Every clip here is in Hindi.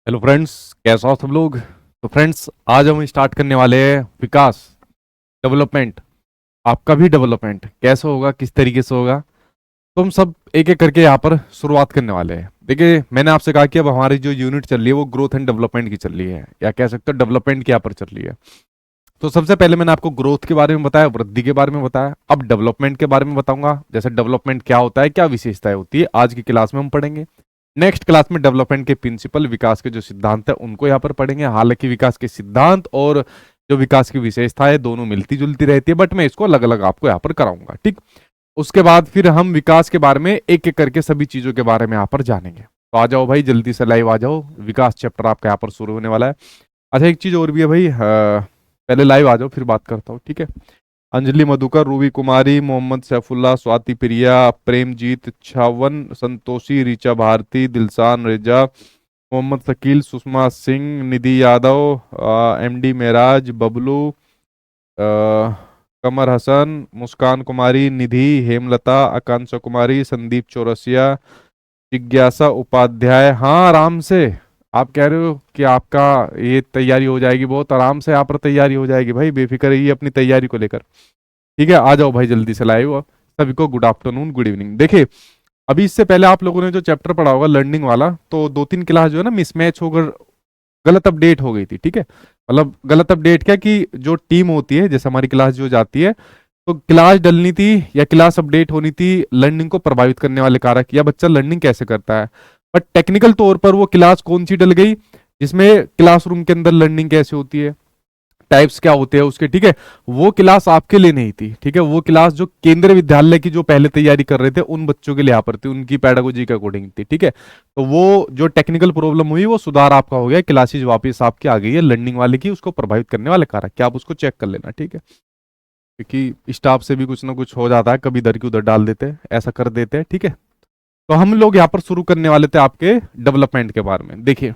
हेलो फ्रेंड्स, कैसे हो सब लोग। तो फ्रेंड्स, आज हम स्टार्ट करने वाले हैं विकास, डेवलपमेंट। आपका भी डेवलपमेंट कैसे होगा, किस तरीके से होगा, तो हम सब एक एक करके यहाँ पर शुरुआत करने वाले हैं। देखिए, मैंने आपसे कहा कि अब हमारी जो यूनिट चल रही है वो ग्रोथ एंड डेवलपमेंट की चल रही है, या कह सकते हो डेवलपमेंट की यहाँ पर चल रही है। तो सबसे पहले मैंने आपको ग्रोथ के बारे में बताया, वृद्धि के बारे में बताया। अब डेवलपमेंट के बारे में बताऊंगा, जैसे डेवलपमेंट क्या होता है, क्या विशेषताएं होती है, आज की क्लास में हम पढ़ेंगे। नेक्स्ट क्लास में डेवलपमेंट के प्रिंसिपल, विकास के जो सिद्धांत है उनको यहाँ पर पढ़ेंगे। हालांकि विकास के सिद्धांत और जो विकास की विशेषता है दोनों मिलती जुलती रहती है, बट मैं इसको अलग अलग आपको यहाँ पर कराऊंगा, ठीक। उसके बाद फिर हम विकास के बारे में एक एक करके सभी चीजों के बारे में यहाँ पर जानेंगे। तो आ जाओ भाई, जल्दी से लाइव आ जाओ, विकास चैप्टर आपका यहाँ पर शुरू होने वाला है। अच्छा, एक चीज और भी है भाई, पहले लाइव आ जाओ फिर बात करता हूँ, ठीक है। अंजलि मधुकर, रूबी कुमारी, मोहम्मद सैफुल्ला, स्वाति प्रिया, प्रेमजीत, छावन, संतोषी, ऋचा भारती, दिलसान रेजा, मोहम्मद शकील, सुषमा सिंह, निधि यादव, एमडी मेराज, बबलू, कमर हसन, मुस्कान कुमारी, निधि, हेमलता, आकांक्षा कुमारी, संदीप चौरसिया, जिज्ञासा उपाध्याय। हाँ, आराम से। आप कह रहे हो कि आपका ये तैयारी हो जाएगी, बहुत आराम से यहाँ पर तैयारी हो जाएगी भाई, बेफिक्र रहिए अपनी तैयारी को लेकर, ठीक है। आ जाओ भाई जल्दी से लाइव। सभी को गुड आफ्टरनून, गुड इवनिंग। देखिए, अभी इससे पहले आप लोगों ने जो चैप्टर पढ़ा होगा लर्निंग वाला, तो दो तीन क्लास जो है ना मिसमैच होकर गलत अपडेट हो गई थी, ठीक है। मतलब गलत अपडेट क्या, कि जो टीम होती है, जैसे हमारी क्लास जो जाती है, तो क्लास डलनी थी या क्लास अपडेट होनी थी लर्निंग को प्रभावित करने वाले कारक, या बच्चा लर्निंग कैसे करता है। बट टेक्निकल तौर पर वो क्लास कौन सी डल गई, जिसमें क्लासरूम के अंदर लर्निंग कैसे होती है, टाइप्स क्या होते हैं उसके, ठीक है। वो क्लास आपके लिए नहीं थी, ठीक है। वो क्लास जो केंद्रीय विद्यालय की जो पहले तैयारी कर रहे थे उन बच्चों के लिए यहाँ पर थी, उनकी पैडागोजी के अकॉर्डिंग थी, ठीक है। तो वो जो टेक्निकल प्रॉब्लम हुई वो सुधार आपका हो गया, क्लासेज वापस आपकी आ गई है लर्निंग वाले की, उसको प्रभावित करने वाले कारक क्या, आप उसको चेक कर लेना, ठीक है। क्योंकि स्टाफ से भी कुछ ना कुछ हो जाता है, कभी इधर की उधर डाल देते हैं, ऐसा कर देते हैं, ठीक है। तो हम लोग यहाँ पर शुरू करने वाले थे आपके डेवलपमेंट के बारे में। देखिए,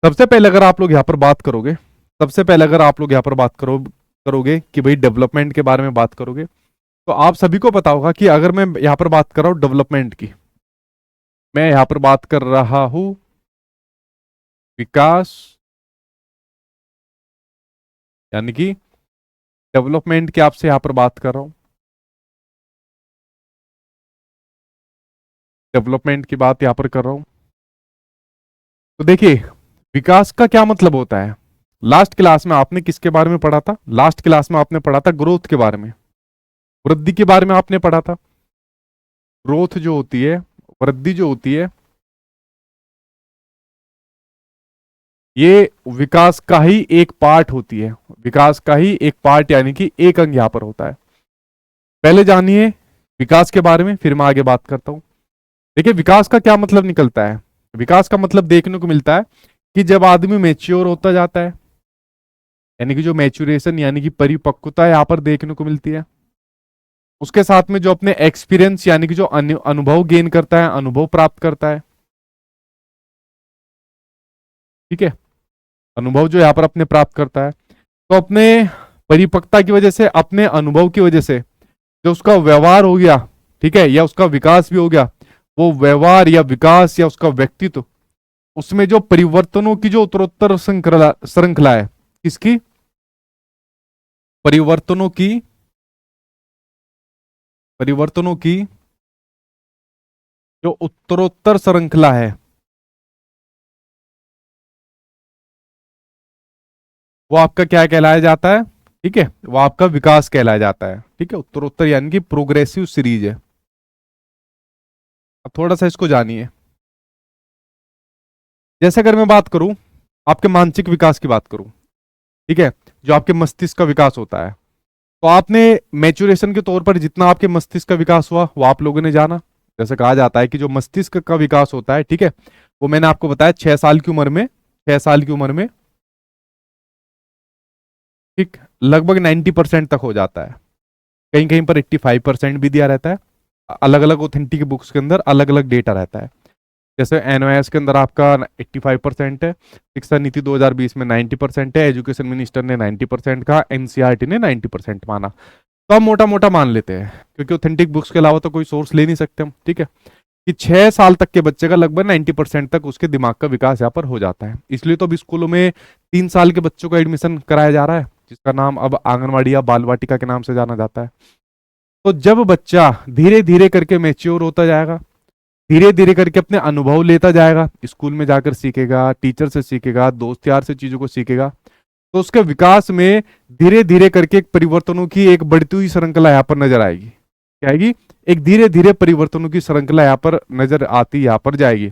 सबसे पहले अगर आप लोग यहाँ पर बात करोगे, सबसे पहले अगर आप लोग यहाँ पर बात करोगे कि भाई डेवलपमेंट के बारे में बात करोगे, तो आप सभी को पता होगा कि अगर मैं यहाँ पर बात कर रहा हूँ डेवलपमेंट की, मैं यहाँ पर बात कर रहा हूं विकास, यानी कि डेवलपमेंट की आपसे यहाँ पर बात कर रहा हूं, डेवलपमेंट की बात यहाँ पर कर रहा हूं। तो देखिए, विकास का क्या मतलब होता है। लास्ट क्लास में आपने किसके बारे में पढ़ा था, लास्ट क्लास में आपने पढ़ा था ग्रोथ के बारे में, वृद्धि के बारे में आपने पढ़ा था। ग्रोथ जो होती है, वृद्धि जो होती है, ये विकास का ही एक पार्ट होती है, विकास का ही एक पार्ट, यानी कि एक अंग यहां पर होता है। पहले जानिए विकास के बारे में, फिर मैं आगे बात करता हूं। देखिए, विकास का क्या मतलब निकलता है। विकास का मतलब देखने को मिलता है कि जब आदमी मैच्योर होता जाता है, यानी कि जो मैच्योरेशन यानी कि परिपक्वता यहां पर देखने को मिलती है, उसके साथ में जो अपने एक्सपीरियंस यानी कि जो अनुभव गेन करता है, अनुभव प्राप्त करता है, ठीक है। अनुभव जो यहाँ पर अपने प्राप्त करता है, तो अपने परिपक्वता की वजह से, अपने अनुभव की वजह से जो उसका व्यवहार हो गया, ठीक है, या उसका विकास भी हो गया, वो व्यवहार या विकास या उसका व्यक्तित्व, उसमें जो परिवर्तनों की जो उत्तरोत्तर श्रृंखला श्रृंखला है, किसकी, परिवर्तनों की, परिवर्तनों की जो उत्तरोत्तर श्रृंखला है, वो आपका क्या कहलाया जाता है, ठीक है, वो आपका विकास कहलाया जाता है, ठीक है। उत्तरोत्तर यानी कि प्रोग्रेसिव सीरीज है। अब थोड़ा सा इसको जानिए। जैसे अगर मैं बात करूं, आपके मानसिक विकास की बात करूं, ठीक है, जो आपके मस्तिष्क का विकास होता है, तो आपने मैच्योरेशन के तौर पर जितना आपके मस्तिष्क का विकास हुआ वो आप लोगों ने जाना। जैसे कहा जाता है कि जो मस्तिष्क का विकास होता है, ठीक है, वो मैंने आपको बताया 6 साल की उम्र में, 6 साल की उम्र में, ठीक, लगभग 90% तक हो जाता है। कहीं कहीं पर 85% भी दिया रहता है। अलग अलग ऑथेंटिक बुक्स के अंदर अलग अलग डेटा रहता है। जैसे एनओएस के अंदर आपका 85% है, शिक्षा नीति 2020 में 90% है, एजुकेशन मिनिस्टर ने 90% कहा, एनसीईआरटी ने 90% माना। तो हम मोटा मोटा मान लेते हैं, क्योंकि ऑथेंटिक बुक्स के अलावा तो कोई सोर्स ले नहीं सकते हम, ठीक है। कि 6 साल तक के बच्चे का लगभग 90% तक उसके दिमाग का विकास यहाँ पर हो जाता है। इसलिए तो अभी स्कूलों में 3 साल के बच्चों का एडमिशन कराया जा रहा है, जिसका नाम अब आंगनवाड़ी या बाल वाटिका के नाम से जाना जाता है। तो जब बच्चा धीरे धीरे करके मैच्योर होता जाएगा, धीरे धीरे करके अपने अनुभव लेता जाएगा, स्कूल में जाकर सीखेगा, टीचर से सीखेगा, दोस्त यार से चीजों को सीखेगा, तो उसके विकास में धीरे धीरे करके एक परिवर्तनों की एक बढ़ती हुई श्रृंखला यहाँ पर नजर आएगी। क्या आएगी? एक धीरे धीरे परिवर्तनों की श्रृंखला यहाँ पर नजर आती यहाँ पर जाएगी।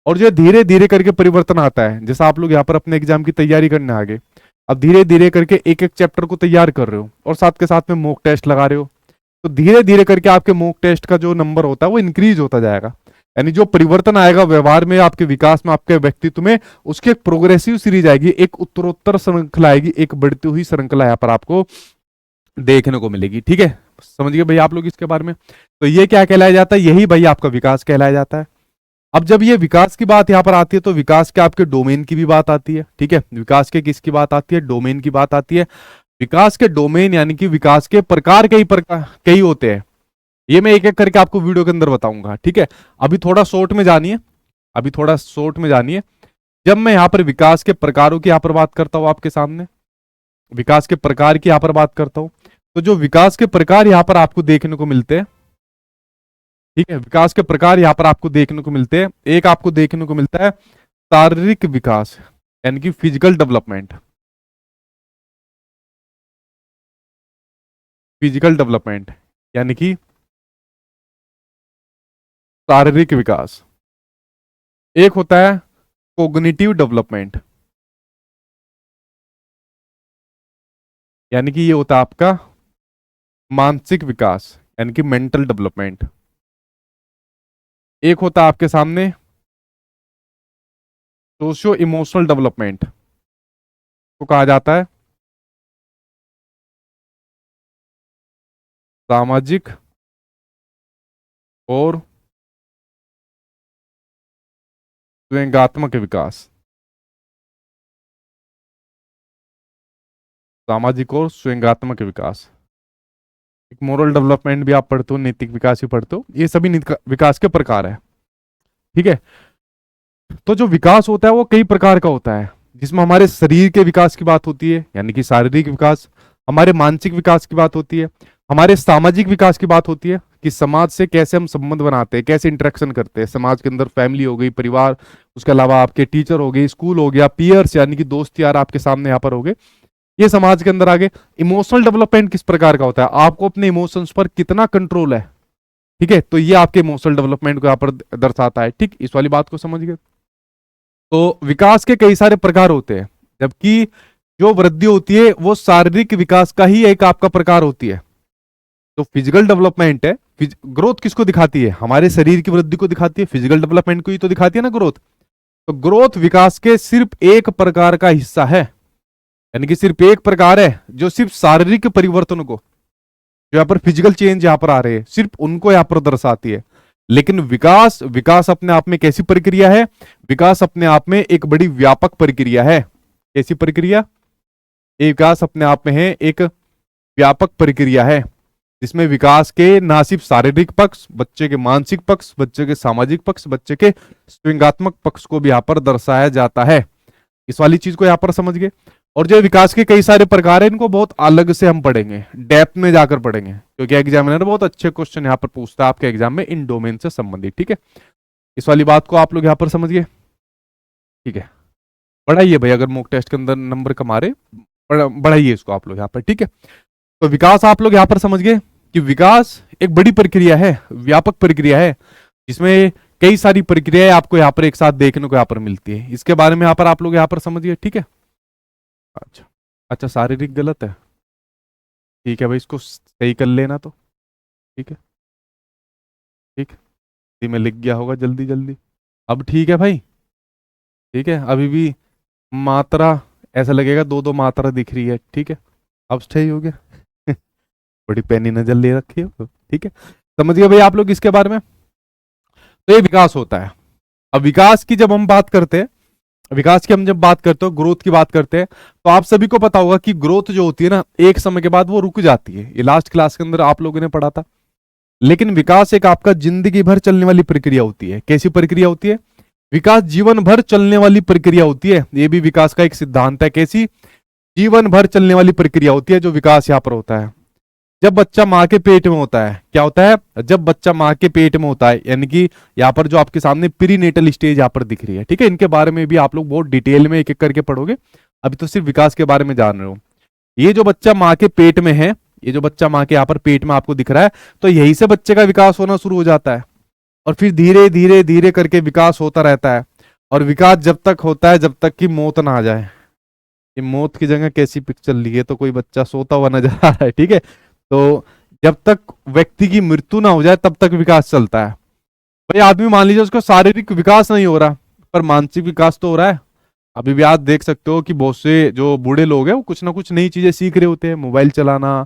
और जो धीरे धीरे करके परिवर्तन आता है, जैसा आप लोग यहाँ पर अपने एग्जाम की तैयारी करने आगे, अब धीरे धीरे करके एक एक चैप्टर को तैयार कर रहे हो और साथ के साथ में मॉक टेस्ट लगा रहे हो, तो धीरे धीरे करके आपके मॉक टेस्ट का जो नंबर होता है वो इंक्रीज होता जाएगा। यानी जो परिवर्तन आएगा व्यवहार में, आपके विकास में, आपके व्यक्तित्व में, उसकी एक प्रोग्रेसिव सीरीज आएगी, एक उत्तरोत्तर श्रृंखला आएगी, एक बढ़ती हुई श्रृंखला यहाँ पर आपको देखने को मिलेगी। ठीक है, समझ गए भाई आप लोग इसके बारे में? तो ये क्या कहलाया जाता है? यही भाई आपका विकास कहलाया जाता है। अब जब ये विकास की बात यहाँ पर आती है, तो विकास के आपके डोमेन की भी बात आती है। ठीक है, विकास के किसकी बात आती है? डोमेन की बात आती है। विकास के डोमेन यानी कि विकास के प्रकार कई होते हैं। ये मैं एक एक करके आपको वीडियो के अंदर बताऊंगा। ठीक है, अभी थोड़ा शॉर्ट में जानिए, अभी थोड़ा शॉर्ट में जानिए। जब मैं यहाँ पर विकास के प्रकारों की यहाँ पर बात करता हूँ, आपके सामने विकास के प्रकार की यहाँ पर बात करता हूँ, तो जो विकास के प्रकार यहाँ पर आपको देखने को मिलते हैं, ठीक है, विकास के प्रकार यहाँ पर आपको देखने को मिलते हैं। एक आपको देखने को मिलता है शारीरिक विकास यानी कि फिजिकल डेवलपमेंट, फिजिकल डेवलपमेंट यानी कि शारीरिक विकास। एक होता है कोग्निटिव डेवलपमेंट, यानी कि ये होता है आपका मानसिक विकास यानी कि मेंटल डेवलपमेंट। एक होता है आपके सामने सोशियो इमोशनल डेवलपमेंट को कहा जाता है सामाजिक और व्यंग्यात्मक विकास, सामाजिक और व्यंग्यात्मक विकास। एक मोरल डेवलपमेंट भी आप पढ़ते हो, नैतिक विकास भी पढ़ते हो, ये सभी विकास के प्रकार है। ठीक है, तो जो विकास होता है वो कई प्रकार का होता है, जिसमें हमारे शरीर के विकास की बात होती है यानी कि शारीरिक विकास, हमारे मानसिक विकास की बात होती है, हमारे सामाजिक विकास की बात होती है कि समाज से कैसे हम संबंध बनाते हैं, कैसे इंटरेक्शन करते हैं समाज के अंदर, फैमिली हो गई, परिवार, उसके अलावा आपके टीचर हो गए, स्कूल हो गया, पीयर्स यानी कि दोस्त यार आपके सामने यहाँ पर हो गए, ये समाज के अंदर आगे। इमोशनल डेवलपमेंट किस प्रकार का होता है? आपको अपने इमोशंस पर कितना कंट्रोल है। ठीक है, तो ये आपके इमोशनल डेवलपमेंट को यहाँ पर दर्शाता है। ठीक, इस वाली बात को समझ गए? तो विकास के कई सारे प्रकार होते हैं, जबकि जो वृद्धि होती है वो शारीरिक विकास का ही एक आपका प्रकार होती है। तो फिजिकल डेवलपमेंट है, ग्रोथ किसको दिखाती है? हमारे शरीर की वृद्धि को दिखाती है, फिजिकल डेवलपमेंट को ही तो दिखाती है ना ग्रोथ। तो ग्रोथ विकास के सिर्फ एक प्रकार का हिस्सा है, यानी कि सिर्फ एक प्रकार है जो सिर्फ शारीरिक परिवर्तन को, जो यहाँ पर फिजिकल चेंज यहाँ पर आ रहे हैं, सिर्फ उनको यहाँ पर दर्शाती है। लेकिन विकास, विकास अपने आप में कैसी प्रक्रिया है? विकास अपने आप में एक बड़ी व्यापक प्रक्रिया है। कैसी प्रक्रिया? विकास अपने आप में है एक व्यापक प्रक्रिया है, जिसमें विकास के ना सिर्फ शारीरिक पक्ष, बच्चे के मानसिक पक्ष, बच्चे के सामाजिक पक्ष, बच्चे के व्यंग्यात्मक पक्ष को भी यहाँ पर दर्शाया जाता है। इस वाली चीज को यहाँ पर समझ गए। और जो विकास के कई सारे प्रकार है, इनको बहुत अलग से हम पढ़ेंगे, डेप्थ में जाकर पढ़ेंगे, क्योंकि एग्जामिनर बहुत अच्छे क्वेश्चन यहाँ पर पूछता है आपके एग्जाम में इन डोमेन से संबंधित। ठीक है, इस वाली बात को आप लोग यहाँ पर समझ गए। ठीक है, बढ़ाइए भाई, अगर मॉक टेस्ट के अंदर नंबर कमा रहे बढ़ाइए इसको आप लोग यहाँ पर। ठीक है, तो विकास आप लोग यहाँ पर समझ गए कि विकास एक बड़ी प्रक्रिया है, व्यापक प्रक्रिया है, जिसमें कई सारी प्रक्रियाएं आपको यहाँ पर एक साथ देखने को यहाँ पर मिलती है। इसके बारे में यहाँ पर आप लोग यहाँ पर समझिए। ठीक है, अच्छा अच्छा, शारीरिक गलत है, ठीक है भाई, इसको सही कर लेना तो। ठीक है, ठीक, इसी में लिख गया होगा जल्दी जल्दी। अब ठीक है भाई, ठीक है, अभी भी मात्रा ऐसा लगेगा दो दो मात्रा दिख रही है। ठीक है, अब सही हो गया। बड़ी पैनी नजर ले रखी हो। ठीक है, समझ गए भाई आप लोग इसके बारे में? तो ये विकास होता है। अब विकास की जब हम बात करते हैं, विकास की हम जब बात करते हो, ग्रोथ की बात करते हैं, तो आप सभी को पता होगा कि ग्रोथ जो होती है ना, एक समय के बाद वो रुक जाती है। ये लास्ट क्लास के अंदर आप लोगों ने पढ़ा था। लेकिन विकास एक आपका जिंदगी भर चलने वाली प्रक्रिया होती है। कैसी प्रक्रिया होती है? विकास जीवन भर चलने वाली प्रक्रिया होती है। ये भी विकास का एक सिद्धांत है। कैसी? जीवन भर चलने वाली प्रक्रिया होती है जो विकास यहाँ पर होता है। जब बच्चा माँ के पेट में होता है, क्या होता है? जब बच्चा माँ के पेट में होता है, यानी कि यहाँ पर जो आपके सामने प्रीनेटल स्टेज यहाँ पर दिख रही है, ठीक है, इनके बारे में भी आप लोग बहुत डिटेल में एक एक करके पढ़ोगे। अभी तो सिर्फ विकास के बारे में जान रहे हो। ये जो बच्चा माँ के पेट में है, ये जो बच्चा माँ के यहाँ पर पेट में आपको दिख रहा है, तो यही से बच्चे का विकास होना शुरू हो जाता है और फिर धीरे धीरे धीरे करके विकास होता रहता है। और विकास जब तक होता है जब तक कि मौत ना आ जाए। ये मौत की जगह कैसी पिक्चर ली है, तो कोई बच्चा सोता हुआ नजर आ रहा है, ठीक है। तो जब तक व्यक्ति की मृत्यु ना हो जाए तब तक विकास चलता है। भाई आदमी मान लीजिए उसका शारीरिक विकास नहीं हो रहा पर मानसिक विकास तो हो रहा है। अभी भी आप देख सकते हो कि बहुत से जो बूढ़े लोग हैं वो कुछ ना कुछ नई चीजें सीख रहे होते हैं, मोबाइल चलाना,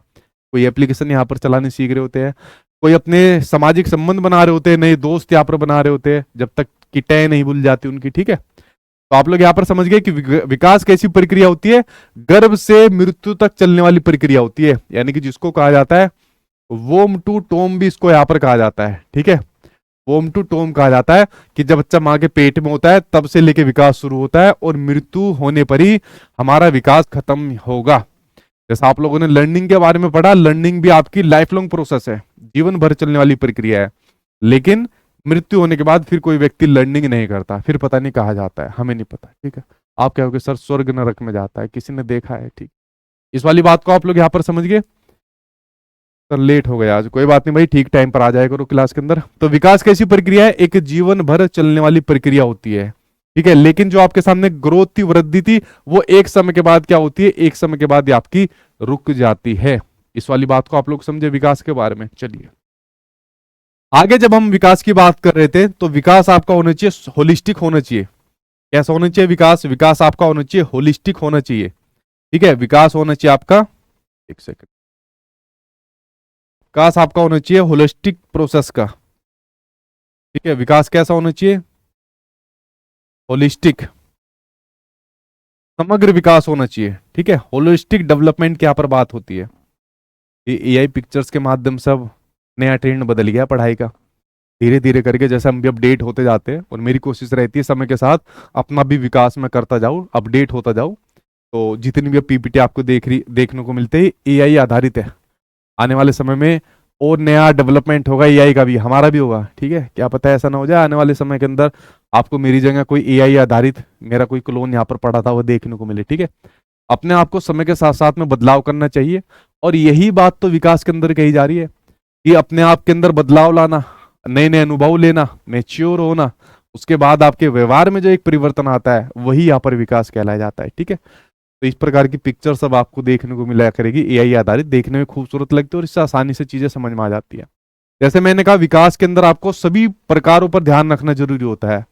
कोई एप्लीकेशन यहाँ पर चलाने सीख रहे होते हैं, कोई अपने सामाजिक संबंध बना रहे होते हैं, नए दोस्त यहाँ पर बना रहे होते हैं, जब तक कि टय नहीं भूल जाती उनकी, ठीक है। तो आप लोग यहाँ पर समझ गए कि विकास कैसी प्रक्रिया होती है? गर्भ से मृत्यु तक चलने वाली प्रक्रिया होती है, यानी कि जिसको कहा जाता है वोम टू टोम भी इसको यहाँ पर कहा जाता है, ठीक है। वोम टू टोम कहा जाता है कि जब बच्चा माँ के पेट में होता है तब से लेके विकास शुरू होता है और मृत्यु होने पर ही हमारा विकास खत्म होगा। जैसा आप लोगों ने लर्निंग के बारे में पढ़ा, लर्निंग भी आपकी लाइफ लॉन्ग प्रोसेस है, जीवन भर चलने वाली प्रक्रिया है। लेकिन मृत्यु होने के बाद फिर कोई व्यक्ति लर्निंग नहीं करता, फिर पता नहीं कहा जाता है, हमें नहीं पता, ठीक है। आप कहोगे सर स्वर्ग नरक में जाता है, किसी ने देखा है? ठीक, इस वाली बात को आप लोग यहाँ पर समझ गए। सर लेट हो गया आज, कोई बात नहीं भाई, ठीक टाइम पर आ जाएगा करो क्लास के अंदर। तो विकास कैसी प्रक्रिया है? एक जीवन भर चलने वाली प्रक्रिया होती है, ठीक है। लेकिन जो आपके सामने ग्रोथ थी, वृद्धि थी, वो एक समय के बाद क्या होती है? एक समय के बाद ये आपकी रुक जाती है। इस वाली बात को आप लोग समझे विकास के बारे में। चलिए आगे, जब हम विकास की बात कर रहे थे तो विकास आपका होना चाहिए होलिस्टिक होना चाहिए। कैसा होना चाहिए विकास? विकास आपका होना चाहिए होलिस्टिक होना चाहिए, ठीक है। विकास होना चाहिए आपका, एक सेकंड, विकास आपका होना चाहिए होलिस्टिक प्रोसेस का, ठीक है। विकास कैसा होना चाहिए? होलिस्टिक, समग्र विकास होना चाहिए, ठीक है। होलिस्टिक डेवलपमेंट की यहाँ पर बात होती है। ये एआई पिक्चर्स के माध्यम से अब नया ट्रेंड बदल गया पढ़ाई का, धीरे धीरे करके जैसे हम भी अपडेट होते जाते हैं। और मेरी कोशिश रहती है समय के साथ अपना भी विकास में करता जाऊँ, अपडेट होता जाऊँ। तो जितनी भी पीपीटी आपको देखने को मिलते हैं एआई आधारित है। आने वाले समय में और नया डेवलपमेंट होगा एआई का भी, हमारा भी होगा, ठीक है। क्या पता है ऐसा ना हो जाए आने वाले समय के अंदर आपको मेरी जगह कोई एआई आधारित मेरा कोई क्लोन यहाँ पर पड़ा था वो देखने को मिले, ठीक है। अपने आप को समय के साथ साथ में बदलाव करना चाहिए। और यही बात तो विकास के अंदर कही जा रही है कि अपने आप के अंदर बदलाव लाना, नए नए अनुभव लेना, मैच्योर होना, उसके बाद आपके व्यवहार में जो एक परिवर्तन आता है वही यहाँ पर विकास कहलाया जाता है, ठीक है। तो इस प्रकार की पिक्चर सब आपको देखने को मिला करेगी, एआई आधारित, देखने में खूबसूरत लगती है और इससे आसानी से चीजें समझ में आ जाती है। जैसे मैंने कहा विकास के अंदर आपको सभी प्रकारों पर ध्यान रखना जरूरी होता है।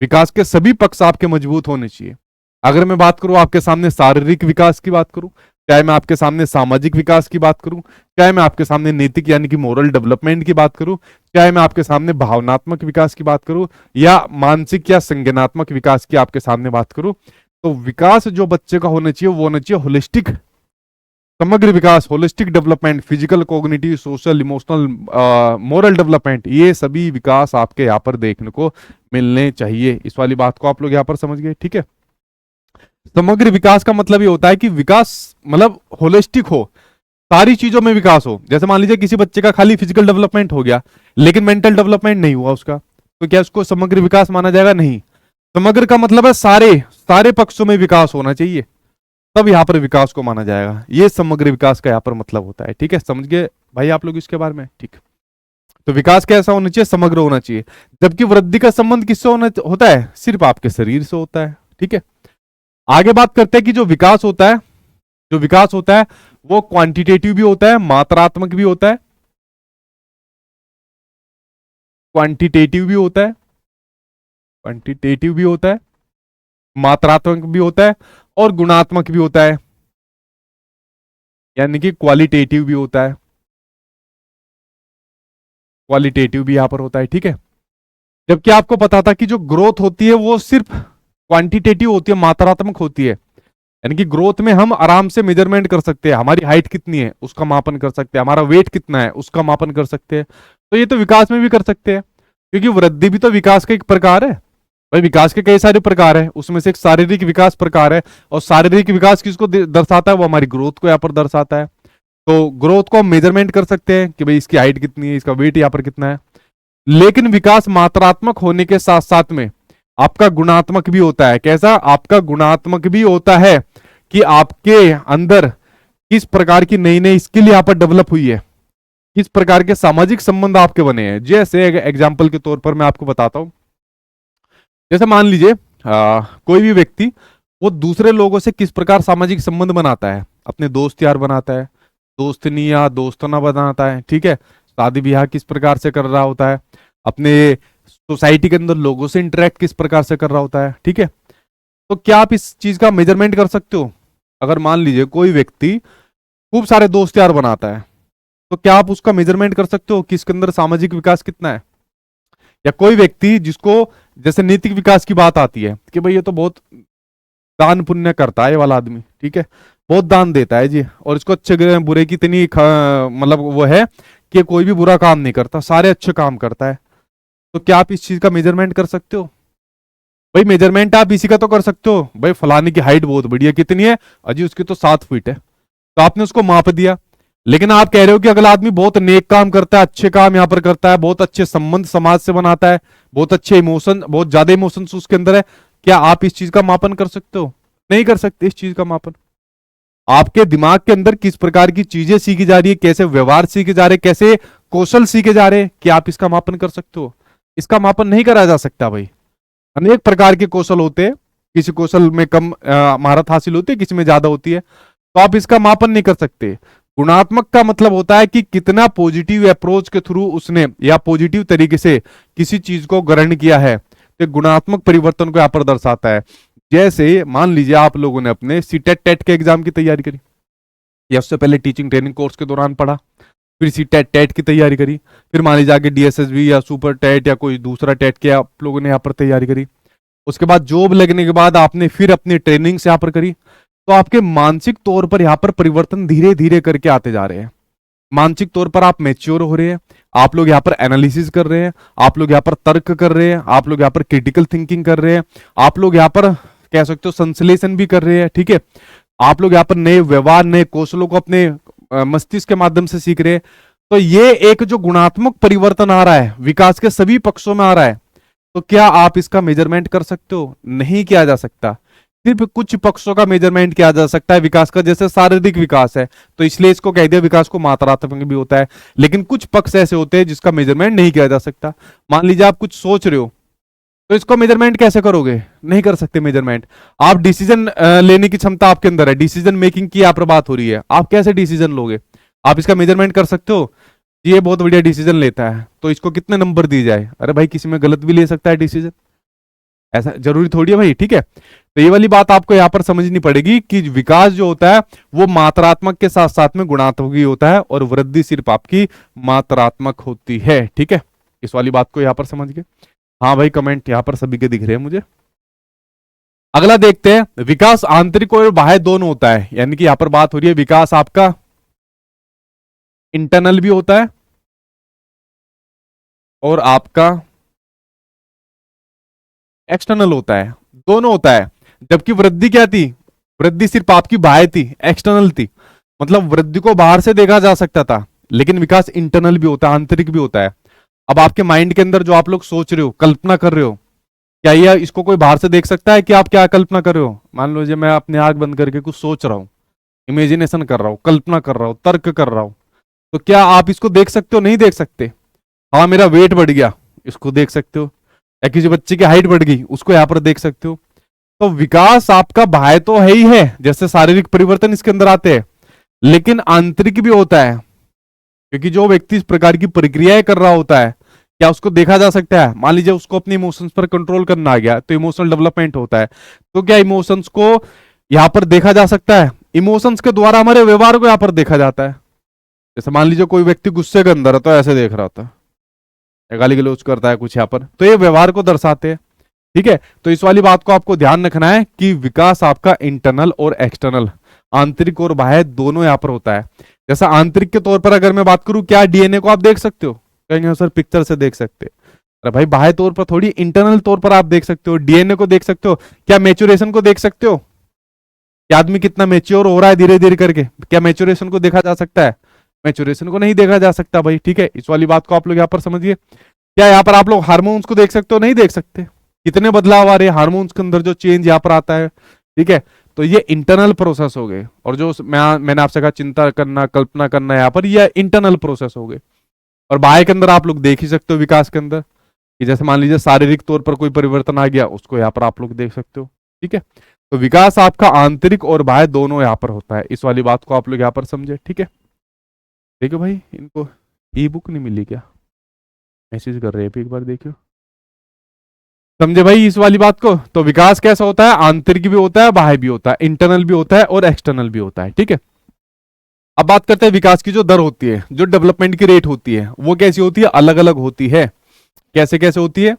विकास के सभी पक्ष आपके मजबूत होने चाहिए। अगर मैं बात करूं आपके सामने शारीरिक विकास की बात करूं, चाहे मैं आपके सामने सामाजिक विकास की बात करूं, चाहे मैं आपके सामने नैतिक यानी कि मोरल डेवलपमेंट की बात करूं, चाहे मैं आपके सामने भावनात्मक विकास की बात करूं या मानसिक या संज्ञानात्मक विकास की आपके सामने बात करूं, तो विकास जो बच्चे का होना चाहिए वो होना चाहिए होलिस्टिक, समग्र विकास, holistic development, physical, cognitive, social, emotional, moral development, ये सभी विकास आपके यहाँ पर देखने को मिलने चाहिए। इस वाली बात को आप लोग यहाँ पर समझ गए, ठीक है। समग्र विकास का मतलब ये होता है कि विकास मतलब होलिस्टिक हो, सारी चीजों में विकास हो। जैसे मान लीजिए किसी बच्चे का खाली फिजिकल डेवलपमेंट हो गया लेकिन मेंटल डेवलपमेंट नहीं हुआ उसका, तो क्या उसको समग्र विकास माना जाएगा? नहीं। समग्र का मतलब है सारे सारे पक्षों में विकास होना चाहिए, तब यहाँ पर विकास को माना जाएगा। ये समग्र विकास का यहाँ पर मतलब होता है, ठीक है। समझ गए भाई आप लोग इसके बारे में, ठीक। तो विकास कैसा होना चाहिए? समग्र होना चाहिए। जबकि वृद्धि का संबंध किससे होता है? सिर्फ आपके शरीर से होता है, ठीक है। आगे बात करते हैं कि जो विकास होता है, जो विकास होता है वो क्वांटिटेटिव भी होता है, मात्रात्मक भी होता है, क्वांटिटेटिव भी होता है, क्वांटिटेटिव भी होता है, मात्रात्मक भी होता है और गुणात्मक भी होता है, यानी कि क्वालिटेटिव भी होता है, क्वालिटेटिव भी यहां पर होता है, ठीक है। जबकि आपको पता था कि जो ग्रोथ होती है वो सिर्फ क्वांटिटेटिव होती है, मात्रात्मक होती है। यानी कि ग्रोथ में हम आराम से मेजरमेंट कर सकते हैं, हमारी हाइट कितनी है उसका मापन कर सकते हैं, हमारा वेट कितना है उसका मापन कर सकते हैं। तो ये तो विकास में भी कर सकते हैं, क्योंकि वृद्धि भी तो विकास का एक प्रकार है भाई। विकास के कई सारे प्रकार है, उसमें से एक शारीरिक विकास प्रकार है, और शारीरिक विकास किसको दर्शाता है? वो हमारी ग्रोथ को यहाँ पर दर्शाता है। तो ग्रोथ को हम मेजरमेंट कर सकते हैं कि भाई इसकी हाइट कितनी है, इसका वेट यहाँ पर कितना है। लेकिन विकास मात्रात्मक होने के साथ साथ में आपका गुणात्मक भी होता है। कैसा? आपका गुणात्मक भी होता है कि आपके अंदर किस प्रकार की नई नई स्किल यहाँ पर डेवलप हुई है, किस प्रकार के सामाजिक संबंध आपके बने हैं। जैसे एग्जाम्पल के तौर पर मैं आपको बताता हूं, जैसे मान लीजिए कोई भी व्यक्ति वो दूसरे लोगों से किस प्रकार सामाजिक संबंध बनाता है, अपने दोस्त यार बनाता है, दोस्तनी या दोस्तना बनाता है, ठीक है। शादी ब्याह किस प्रकार से कर रहा होता है, अपने सोसाइटी के अंदर लोगों से इंटरेक्ट किस प्रकार से कर रहा होता है, ठीक है। तो क्या आप इस चीज का मेजरमेंट कर सकते हो? अगर मान लीजिए कोई व्यक्ति खूब सारे दोस्त यार बनाता है, तो क्या आप उसका मेजरमेंट कर सकते हो कि इसके अंदर सामाजिक विकास कितना है? या कोई व्यक्ति जिसको जैसे नैतिक विकास की बात आती है कि भाई ये तो बहुत दान पुण्य करता है ये वाला आदमी, ठीक है, बहुत दान देता है जी, और इसको अच्छे बुरे की इतनी मतलब वो है कि कोई भी बुरा काम नहीं करता, सारे अच्छे काम करता है। तो क्या आप इस चीज का मेजरमेंट कर सकते हो? भाई मेजरमेंट आप इसी का तो कर सकते हो, भाई फलाने की हाइट बहुत बढ़िया, कितनी है? अजी उसकी तो 7 फीट है, तो आपने उसको माप दिया। लेकिन आप कह रहे हो कि अगला आदमी बहुत नेक काम करता है, अच्छे काम यहाँ पर करता है, बहुत अच्छे संबंध समाज से बनाता है, बहुत अच्छे इमोशन, बहुत ज्यादा इमोशंस उसके अंदर है। क्या आप इस चीज का मापन कर सकते हो? नहीं कर सकते इस चीज का मापन। आपके दिमाग के अंदर किस प्रकार की चीजें सीखी जा रही है, कैसे व्यवहार सीखे जा रहे, कैसे कौशल सीखे जा रहे हैं, क्या आप इसका मापन कर सकते हो? इसका मापन नहीं करा जा सकता भाई। अनेक प्रकार के कौशल होते हैं, किसी कौशल में कम महारत हासिल होती है, किसी में ज्यादा होती है, तो आप इसका मापन नहीं कर सकते। गुणात्मक का मतलब होता है कि कितना पॉजिटिव अप्रोच के थ्रू उसने या पॉजिटिव तरीके से किसी चीज को ग्रहण किया है, तो गुणात्मक परिवर्तन को यहां पर दर्शाता है। जैसे मान लीजिए आप लोगों ने अपने सीटेट टेट के एग्जाम की तैयारी करी, या उससे पहले टीचिंग ट्रेनिंग कोर्स के दौरान पढ़ा, फिर सीटेट टेट की तैयारी करी, फिर मान लीजिए आगे डीएसएसबी या सुपर टेट या कोई दूसरा टेट के आप लोगों ने यहाँ पर तैयारी करी। उसके बाद जॉब लगने के बाद आपने फिर अपनी ट्रेनिंग से यहाँ पर करी, तो आपके मानसिक तौर पर यहाँ पर परिवर्तन धीरे धीरे करके आते जा रहे हैं। मानसिक तौर पर आप मैच्योर हो रहे हैं, आप लोग यहाँ पर एनालिसिस कर रहे हैं, आप लोग यहाँ पर तर्क कर रहे हैं, आप लोग यहाँ पर क्रिटिकल थिंकिंग कर रहे हैं, आप लोग यहाँ पर कह सकते हो संश्लेषण भी कर रहे हैं, ठीक है। आप लोग यहाँ पर नए व्यवहार, नए कौशलों को अपने मस्तिष्क के माध्यम से सीख रहे हैं। तो ये एक जो गुणात्मक परिवर्तन आ रहा है, विकास के सभी पक्षों में आ रहा है, तो क्या आप इसका मेजरमेंट कर सकते हो? नहीं किया जा सकता। सिर्फ कुछ पक्षों का मेजरमेंट किया जा सकता है विकास का, जैसे शारीरिक विकास है, तो इसलिए इसको कह दिया विकास को मात्रात्मक भी होता है। लेकिन कुछ पक्ष ऐसे होते हैं जिसका मेजरमेंट नहीं किया जा सकता। मान लीजिए आप कुछ सोच रहे हो, तो इसको मेजरमेंट कैसे करोगे? नहीं कर सकते मेजरमेंट। आप डिसीजन लेने की क्षमता आपके अंदर है, डिसीजन मेकिंग की यहाँ पर बात हो रही है, आप कैसे डिसीजन लोगे? आप इसका मेजरमेंट कर सकते हो? ये बहुत बढ़िया डिसीजन लेता है, तो इसको कितने नंबर दिए जाए? अरे भाई किसी में गलत भी ले सकता है डिसीजन, ऐसा जरूरी थोड़ी है भाई, ठीक है। तो ये वाली बात आपको यहाँ पर समझनी पड़ेगी कि विकास जो होता है वो मात्रात्मक के साथ साथ में गुणात्मक भी होता है, और वृद्धि सिर्फ आपकी मात्रात्मक होती है, ठीक है। इस वाली बात को यहाँ पर समझ गए? हाँ भाई, कमेंट यहाँ पर सभी के दिख रहे हैं मुझे। अगला देखते हैं, विकास आंतरिक और बाह्य दोनों होता है, यानी कि यहाँ पर बात हो रही है विकास आपका इंटरनल भी होता है और आपका एक्सटर्नल होता है, दोनों होता है। जबकि वृद्धि क्या थी? वृद्धि सिर्फ आपकी बाह्य थी, एक्सटर्नल थी, मतलब वृद्धि को बाहर से देखा जा सकता था। लेकिन विकास इंटरनल भी होता है, आंतरिक भी होता है। अब आपके माइंड के अंदर जो आप लोग सोच रहे हो, कल्पना कर रहे हो, क्या ये इसको कोई बाहर से देख सकता है कि आप क्या कल्पना कर रहे हो? मान लो मैं अपनी आंख बंद करके कुछ सोच रहा हूँ, इमेजिनेशन कर रहा हूँ, कल्पना कर रहा हूँ, तर्क कर रहा हूँ, तो क्या आप इसको देख सकते हो? नहीं देख सकते। हाँ, मेरा वेट बढ़ गया, इसको देख सकते हो, या किसी बच्चे की हाइट बढ़ गई, उसको यहाँ पर देख सकते हो। तो विकास आपका बाह्य तो है ही है, जैसे शारीरिक परिवर्तन इसके अंदर आते हैं, लेकिन आंतरिक भी होता है, क्योंकि जो व्यक्ति इस प्रकार की प्रक्रियाएं कर रहा होता है, क्या उसको देखा जा सकता है? मान लीजिए उसको अपने इमोशंस पर कंट्रोल करना आ गया, तो इमोशनल डेवलपमेंट होता है, तो क्या इमोशंस को यहां पर देखा जा सकता है? इमोशंस के द्वारा हमारे व्यवहार को यहां पर देखा जाता है। जैसे मान लीजिए कोई व्यक्ति गुस्से के अंदर है, तो ऐसे देख रहा होता है, गाली गलौज करता है कुछ यहाँ पर, तो ये व्यवहार को दर्शाते हैं, ठीक है। तो इस वाली बात को आपको ध्यान रखना है कि विकास आपका इंटरनल और एक्सटर्नल, आंतरिक और बाह्य दोनों यहाँ पर होता है। जैसा आंतरिक के तौर पर अगर मैं बात करूं, क्या डीएनए को आप देख सकते हो? कहेंगे सर पिक्चर से देख सकते हैं। अरे भाई बाह्य तौर पर थोड़ी, इंटरनल तौर पर आप देख सकते हो, डीएनए को देख सकते हो, क्या मैच्योरेशन को देख सकते हो कि आदमी कितना मैच्योर हो रहा है धीरे धीरे करके, क्या मैच्योरेशन को देखा जा सकता है? मैच्योरेशन को नहीं देखा जा सकता भाई, ठीक है। इस वाली बात को आप लोग यहाँ पर समझिए। क्या यहाँ पर आप लोग हार्मोन्स को देख सकते हो? नहीं देख सकते। कितने बदलाव आ रहे हैं हार्मोन्स के अंदर, जो चेंज यहाँ पर आता है, ठीक है। तो ये इंटरनल प्रोसेस हो गए, और जो मैंने आपसे कहा चिंता करना, कल्पना करना, यहाँ पर ये इंटरनल प्रोसेस हो गए। और बाह्य के अंदर आप लोग देख ही सकते हो विकास के अंदर कि जैसे मान लीजिए शारीरिक तौर पर कोई परिवर्तन आ गया, उसको यहाँ पर आप लोग देख सकते हो, ठीक है। तो विकास आपका आंतरिक और बाह्य दोनों यहाँ पर होता है। इस वाली बात को आप लोग यहाँ पर समझे, ठीक है। देखो भाई, इनको ई बुक नहीं मिली क्या? मैसेज कर रहे हैं, एक बार देखियो। समझे भाई इस वाली बात को? तो विकास कैसा होता है? आंतरिक भी होता है, बाह्य भी होता है, इंटरनल भी होता है और एक्सटर्नल भी होता है, ठीक है। अब बात करते हैं विकास की जो दर होती है, जो डेवलपमेंट की रेट होती है, वो कैसी होती है? अलग अलग होती है। कैसे कैसे होती है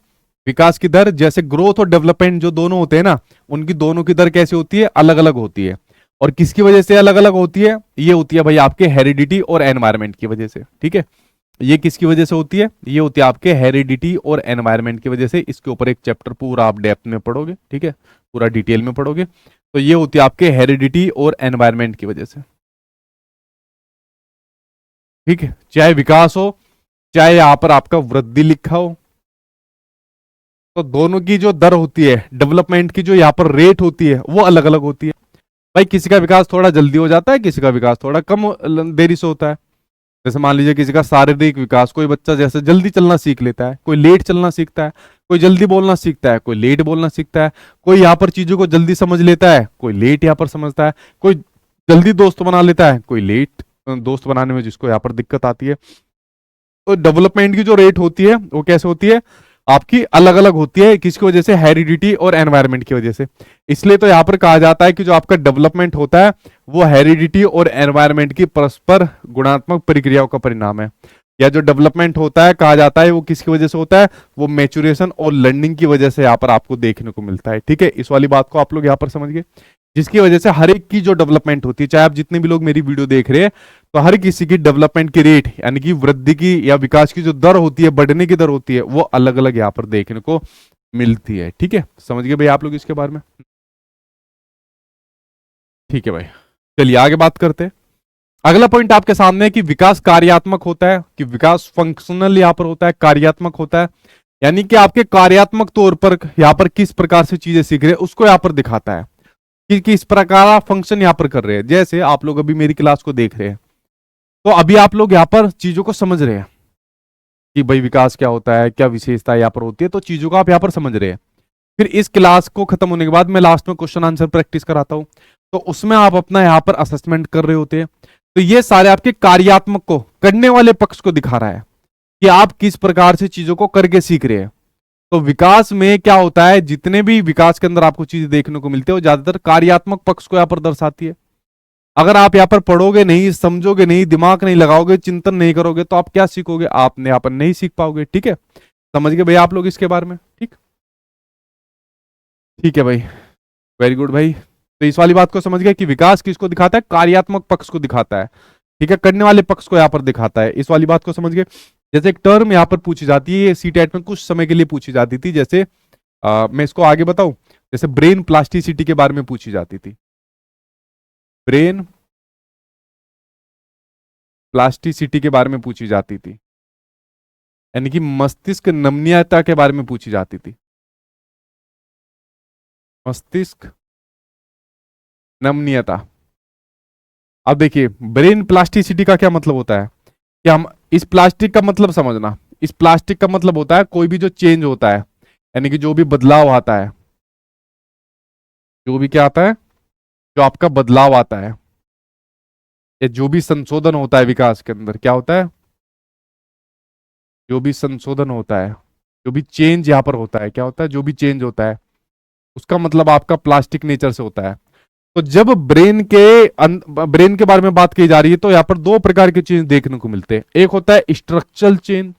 विकास की दर? जैसे ग्रोथ और डेवलपमेंट जो दोनों होते हैं ना, उनकी दोनों की दर कैसी होती है? अलग अलग होती है। और किसकी वजह से अलग अलग होती है? ये होती है भाई आपके हेरिडिटी और एनवायरमेंट की वजह से, ठीक है। ये किसकी वजह से होती है? ये होती है आपके हेरिडिटी और एनवायरमेंट की वजह से। इसके ऊपर एक चैप्टर पूरा आप डेप्थ में पढ़ोगे, ठीक है, पूरा डिटेल में पढ़ोगे। तो ये होती है आपके हेरिडिटी और एनवायरमेंट की वजह से, ठीक है। चाहे विकास हो, चाहे यहां पर आपका वृद्धि लिखा हो, तो दोनों की जो दर होती है, डेवलपमेंट की जो यहाँ पर रेट होती है, वो अलग अलग होती है। भाई किसी का विकास थोड़ा जल्दी हो जाता है, किसी का विकास थोड़ा कम देरी से होता है। जैसे मान लीजिए किसी का शारीरिक विकास, कोई बच्चा जैसे जल्दी चलना सीख लेता है, कोई लेट चलना सीखता है, कोई जल्दी बोलना सीखता है, कोई लेट बोलना सीखता है, कोई यहाँ पर चीजों को जल्दी समझ लेता है, कोई लेट यहाँ पर समझता है, कोई जल्दी दोस्त बना लेता है, कोई लेट दोस्त बनाने में जिसको यहाँ पर दिक्कत आती है। तो डेवलपमेंट की जो रेट होती है वो कैसे होती है? आपकी अलग अलग होती है। किसकी वजह से? हेरिडिटी और एनवायरमेंट की वजह से। इसलिए तो यहां पर कहा जाता है कि जो आपका डेवलपमेंट होता है वो हेरिडिटी और एनवायरमेंट की परस्पर गुणात्मक प्रक्रियाओं का परिणाम है। या जो डेवलपमेंट होता है, कहा जाता है वो किसकी वजह से होता है? वो मैच्योरेशन और लर्निंग की वजह से यहाँ पर आपको देखने को मिलता है, ठीक है। इस वाली बात को आप लोग यहाँ पर समझिए, जिसकी वजह से हर एक की जो डेवलपमेंट होती है, चाहे आप जितने भी लोग मेरी वीडियो देख रहे हैं, तो हर किसी की डेवलपमेंट की रेट यानी कि वृद्धि की या विकास की जो दर होती है, बढ़ने की दर होती है, वो अलग अलग यहाँ पर देखने को मिलती है, ठीक है। समझ गए भाई आप लोग इसके बारे में? ठीक है भाई, चलिए आगे बात करते हैं। अगला पॉइंट आपके सामने है कि विकास कार्यात्मक होता है, कि विकास फंक्शनल यहाँ पर होता है, कार्यात्मक होता है। यानी कि आपके कार्यात्मक तौर पर यहाँ पर किस प्रकार से चीजें सीख रहे हैं उसको यहाँ पर दिखाता है कि किस प्रकार आप फंक्शन यहाँ पर कर रहे हैं। जैसे आप लोग अभी मेरी क्लास को देख रहे हैं, तो अभी आप लोग यहाँ पर चीजों को समझ रहे हैं कि भाई विकास क्या होता है, क्या विशेषता यहाँ पर होती है, तो चीजों को आप यहाँ पर समझ रहे हैं। फिर इस क्लास को खत्म होने के बाद मैं लास्ट में क्वेश्चन आंसर प्रैक्टिस कराता हूं, तो उसमें आप अपना यहाँ पर असेसमेंट कर रहे होते हैं। तो ये सारे आपके कार्यात्मक को, करने वाले पक्ष को दिखा रहा है कि आप किस प्रकार से चीजों को करके सीख रहे हैं। तो विकास में क्या होता है, जितने भी विकास के अंदर आपको चीजें देखने को मिलती है वो ज्यादातर कार्यात्मक पक्ष को यहाँ पर दर्शाती है। अगर आप यहाँ पर पढ़ोगे नहीं, समझोगे नहीं, दिमाग नहीं लगाओगे, चिंतन नहीं करोगे, तो आप क्या सीखोगे? आपने यहाँ पर नहीं सीख पाओगे, ठीक है। समझ गए भैया आप लोग इसके बारे में? ठीक, ठीक है भाई, वेरी गुड भाई। तो इस वाली बात को समझ गए कि विकास किसको दिखाता है? कार्यात्मक पक्ष को दिखाता है, ठीक है, करने वाले पक्ष को यहाँ पर दिखाता है। इस वाली बात को समझ गए। जैसे एक टर्म यहाँ पर पूछी जाती है, सीटेट में कुछ समय के लिए पूछी जाती थी, जैसे मैं इसको आगे बताऊं, जैसे ब्रेन प्लास्टिसिटी के बारे में पूछी जाती थी। ब्रेन प्लास्टिसिटी के बारे में पूछी जाती थी, यानी कि मस्तिष्क नमनीयता के बारे में पूछी जाती थी। मस्तिष्क नमनीयता। अब देखिए ब्रेन प्लास्टिसिटी का क्या मतलब होता है कि हम इस प्लास्टिक का मतलब समझना, इस प्लास्टिक का मतलब होता है कोई भी जो चेंज होता है, यानी कि जो भी बदलाव आता है, जो भी क्या आता है, जो आपका बदलाव आता है, या जो भी संशोधन होता है विकास के अंदर, क्या होता है? जो भी संशोधन होता है, जो भी चेंज यहां पर होता है, क्या होता है? जो भी चेंज होता है उसका मतलब आपका प्लास्टिक नेचर से होता है। तो जब ब्रेन के बारे में बात की जा रही है, तो यहाँ पर दो प्रकार के चेंज देखने को मिलते हैं। एक होता है स्ट्रक्चरल चेंज,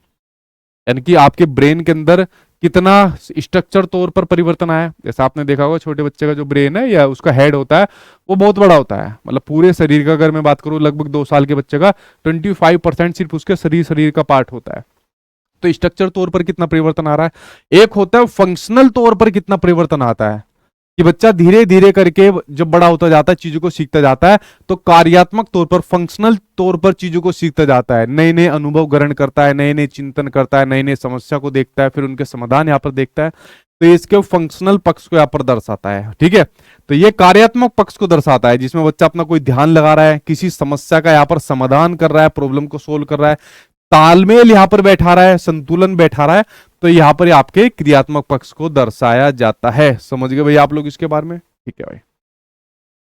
यानी कि आपके ब्रेन के अंदर कितना स्ट्रक्चर तौर पर परिवर्तन आया। जैसे आपने देखा होगा छोटे बच्चे का जो ब्रेन है या उसका हेड होता है वो बहुत बड़ा होता है, मतलब पूरे शरीर का अगर मैं बात करूं, लगभग 2 साल के बच्चे का 25% सिर्फ उसके शरीर का पार्ट होता है। तो स्ट्रक्चर तौर पर कितना परिवर्तन आ रहा है। एक होता है फंक्शनल तौर पर कितना परिवर्तन आता है, कि बच्चा धीरे धीरे करके जब बड़ा होता जाता है चीजों को सीखता जाता है, तो कार्यात्मक तौर पर फंक्शनल तौर पर चीजों को सीखता जाता है, नए नए अनुभव ग्रहण करता है, नए नए चिंतन करता है, नए नए समस्या को देखता है, फिर उनके समाधान यहाँ पर देखता है। तो इसके फंक्शनल पक्ष को यहाँ पर दर्शाता है, ठीक है। तो ये कार्यात्मक पक्ष को दर्शाता है, जिसमें बच्चा अपना कोई ध्यान लगा रहा है, किसी समस्या का यहाँ पर समाधान कर रहा है, प्रॉब्लम को सोल्व कर रहा है, तालमेल यहाँ पर बैठा रहा है, संतुलन बैठा रहा है, तो यहाँ पर आपके क्रियात्मक पक्ष को दर्शाया जाता है। समझ गए भाई आप लोग इसके बारे में, ठीक है भाई।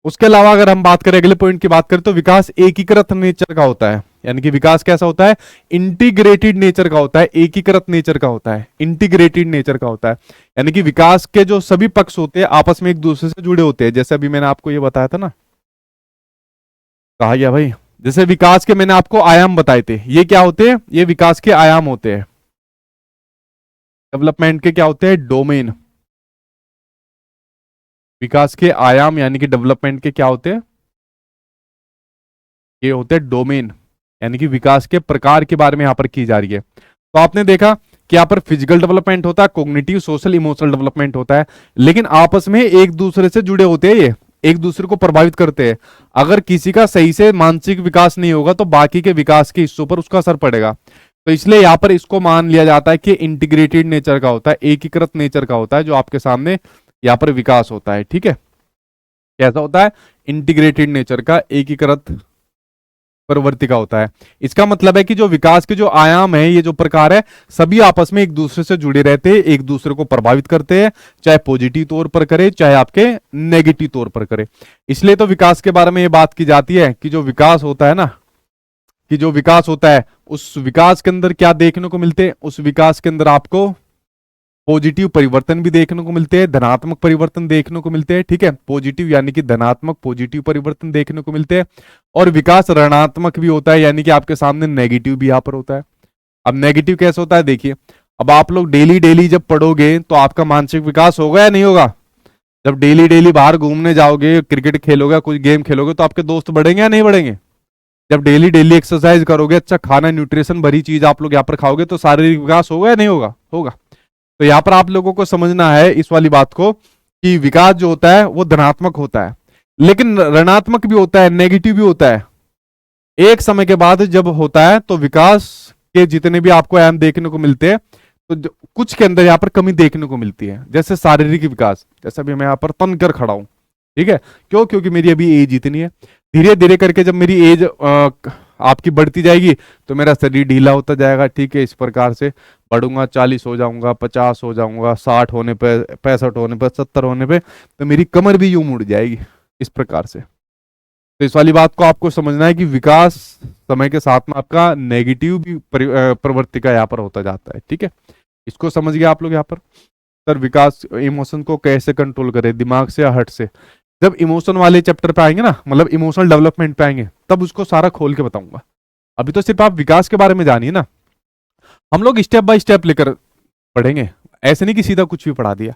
उसके अलावा अगर हम बात करें, अगले पॉइंट की बात करें, तो विकास एकीकृत नेचर का होता है, यानी कि विकास कैसा होता है, इंटीग्रेटेड नेचर का होता है, एकीकृत नेचर का होता है, इंटीग्रेटेड नेचर का होता है। यानी कि विकास के जो सभी पक्ष होते हैं आपस में एक दूसरे से जुड़े होते हैं। जैसे अभी मैंने आपको ये बताया था ना, कहा गया भाई, जैसे विकास के मैंने आपको आयाम बताए थे, ये क्या होते हैं, ये विकास के आयाम होते हैं। डेवलपमेंट के क्या होते हैं, डोमेन। विकास के आयाम यानी कि डेवलपमेंट के क्या होते हैं, ये होते हैं डोमेन, यानी कि विकास के प्रकार के बारे में यहां पर की जा रही है। तो आपने देखा कि यहां पर फिजिकल डेवलपमेंट होता है, कॉग्निटिव, सोशल, इमोशनल डेवलपमेंट होता है, लेकिन आपस में एक दूसरे से जुड़े होते हैं, ये एक दूसरे को प्रभावित करते हैं। अगर किसी का सही से मानसिक विकास नहीं होगा तो बाकी के विकास के हिस्सों पर उसका असर पड़ेगा। तो इसलिए यहां पर इसको मान लिया जाता है कि इंटीग्रेटेड नेचर का होता है, एकीकृत नेचर का होता है, जो आपके सामने यहां पर विकास होता है, ठीक है। कैसा होता है, इंटीग्रेटेड नेचर का, एकीकृत प्रवृत्ति का होता है। इसका मतलब है कि जो विकास के जो आयाम है, ये जो प्रकार है, सभी आपस में एक दूसरे से जुड़े रहते हैं, एक दूसरे को प्रभावित करते हैं, चाहे पॉजिटिव तौर पर करे, चाहे आपके नेगेटिव तौर पर करे। इसलिए तो विकास के बारे में ये बात की जाती है कि जो विकास होता है ना, कि जो विकास होता है उस विकास के अंदर क्या देखने को मिलते हैं, उस विकास के अंदर आपको पॉजिटिव परिवर्तन भी देखने को मिलते हैं, धनात्मक परिवर्तन देखने को मिलते हैं, ठीक है। पॉजिटिव यानी कि धनात्मक पॉजिटिव परिवर्तन देखने को मिलते हैं, और विकास ऋणात्मक भी होता है, यानी कि आपके सामने नेगेटिव भी यहाँ पर होता है। अब नेगेटिव कैसे होता है, देखिए, अब आप लोग डेली डेली जब पढ़ोगे तो आपका मानसिक विकास होगा या नहीं होगा। जब डेली डेली बाहर घूमने जाओगे, क्रिकेट खेलोगे, कुछ गेम खेलोगे, तो आपके दोस्त बढ़ेंगे या नहीं बढ़ेंगे। जब डेली डेली एक्सरसाइज करोगे, अच्छा खाना, न्यूट्रिशन भरी चीज आप लोग यहाँ पर खाओगे, तो शारीरिक विकास होगा या नहीं होगा, होगा। तो यहां पर आप लोगों को समझना है इस वाली बात को, कि विकास जो होता है वो धनात्मक होता है, लेकिन ऋणात्मक भी होता है, नेगेटिव भी होता है। एक समय के बाद जब होता है तो विकास के जितने भी आपको आयाम देखने को मिलते हैं, तो कुछ के अंदर यहाँ पर कमी देखने को मिलती है। जैसे शारीरिक विकास, जैसे अभी मैं यहाँ पर तन कर खड़ा हूं, ठीक है, क्यों, क्योंकि मेरी अभी एज इतनी है। धीरे धीरे करके जब मेरी एज आपकी बढ़ती जाएगी तो मेरा शरीर ढीला होता जाएगा, ठीक है। इस प्रकार से बढ़ूंगा, 40 हो जाऊंगा, 50 हो जाऊंगा, 60 होने पे, 65 होने पे, 70 होने पे तो मेरी कमर भी यूं मुड़ जाएगी, इस प्रकार से। तो इस वाली बात को आपको समझना है कि विकास समय के साथ में आपका नेगेटिव भी प्रवृत्ति का यहाँ पर होता जाता है, ठीक है। इसको समझ गए आप लोग यहाँ पर। सर विकास इमोशन को कैसे कंट्रोल करें, दिमाग से या हर्ट से। जब इमोशन वाले चैप्टर पे आएंगे ना, मतलब इमोशनल डेवलपमेंट पे आएंगे, तब उसको सारा खोल के बताऊंगा। अभी तो सिर्फ आप विकास के बारे में जानिए ना, हम लोग स्टेप बाय स्टेप लेकर पढ़ेंगे, ऐसे नहीं कि सीधा कुछ भी पढ़ा दिया।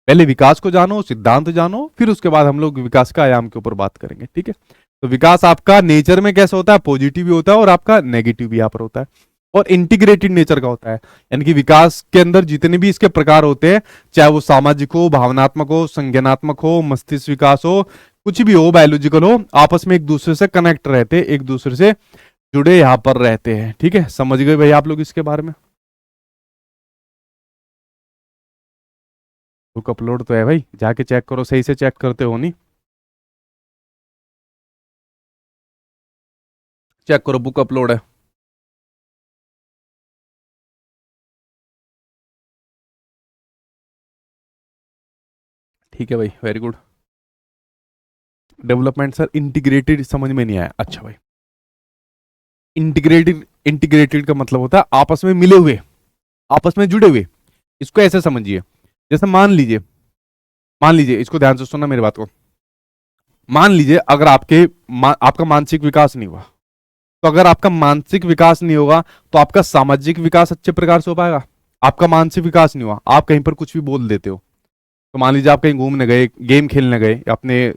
पहले विकास को जानो, सिद्धांत जानो, फिर उसके बाद हम लोग विकास का आयाम के ऊपर बात करेंगे, ठीक है। तो विकास आपका नेचर में कैसा होता है, पॉजिटिव भी होता है और आपका नेगेटिव भी यहाँ पर होता है, और इंटीग्रेटेड नेचर का होता है। यानी कि विकास के अंदर जितने भी इसके प्रकार होते हैं, चाहे वो सामाजिक हो, भावनात्मक हो, संज्ञानात्मक हो, मस्तिष्क विकास हो, कुछ भी हो, बायोलॉजिकल हो, आपस में एक दूसरे से कनेक्ट रहते हैं, एक दूसरे से जुड़े यहाँ पर रहते हैं, ठीक है। समझ गए भाई आप लोग इसके बारे में। बुक अपलोड तो है भाई, जाके चेक करो, सही से चेक करते हो नहीं, चेक करो, बुक अपलोड है। ठीक है भाई, very good. Development sir integrated समझ में नहीं आया। अच्छा भाई, इंटीग्रेटेड, इंटीग्रेटेड का मतलब होता है आपस में मिले हुए, आपस में जुड़े हुए। इसको ऐसे समझिए, जैसे मान लीजिए, मान लीजिए, इसको ध्यान से सुनना मेरी बात को। मान लीजिए अगर आपका मानसिक विकास नहीं हुआ, तो अगर आपका मानसिक विकास नहीं होगा तो आपका सामाजिक विकास अच्छे प्रकार से हो पाएगा। आपका मानसिक विकास नहीं हुआ, आप कहीं पर कुछ भी बोल देते हो, तो मान लीजिए आप कहीं घूमने गए, गेम खेलने गए, अपने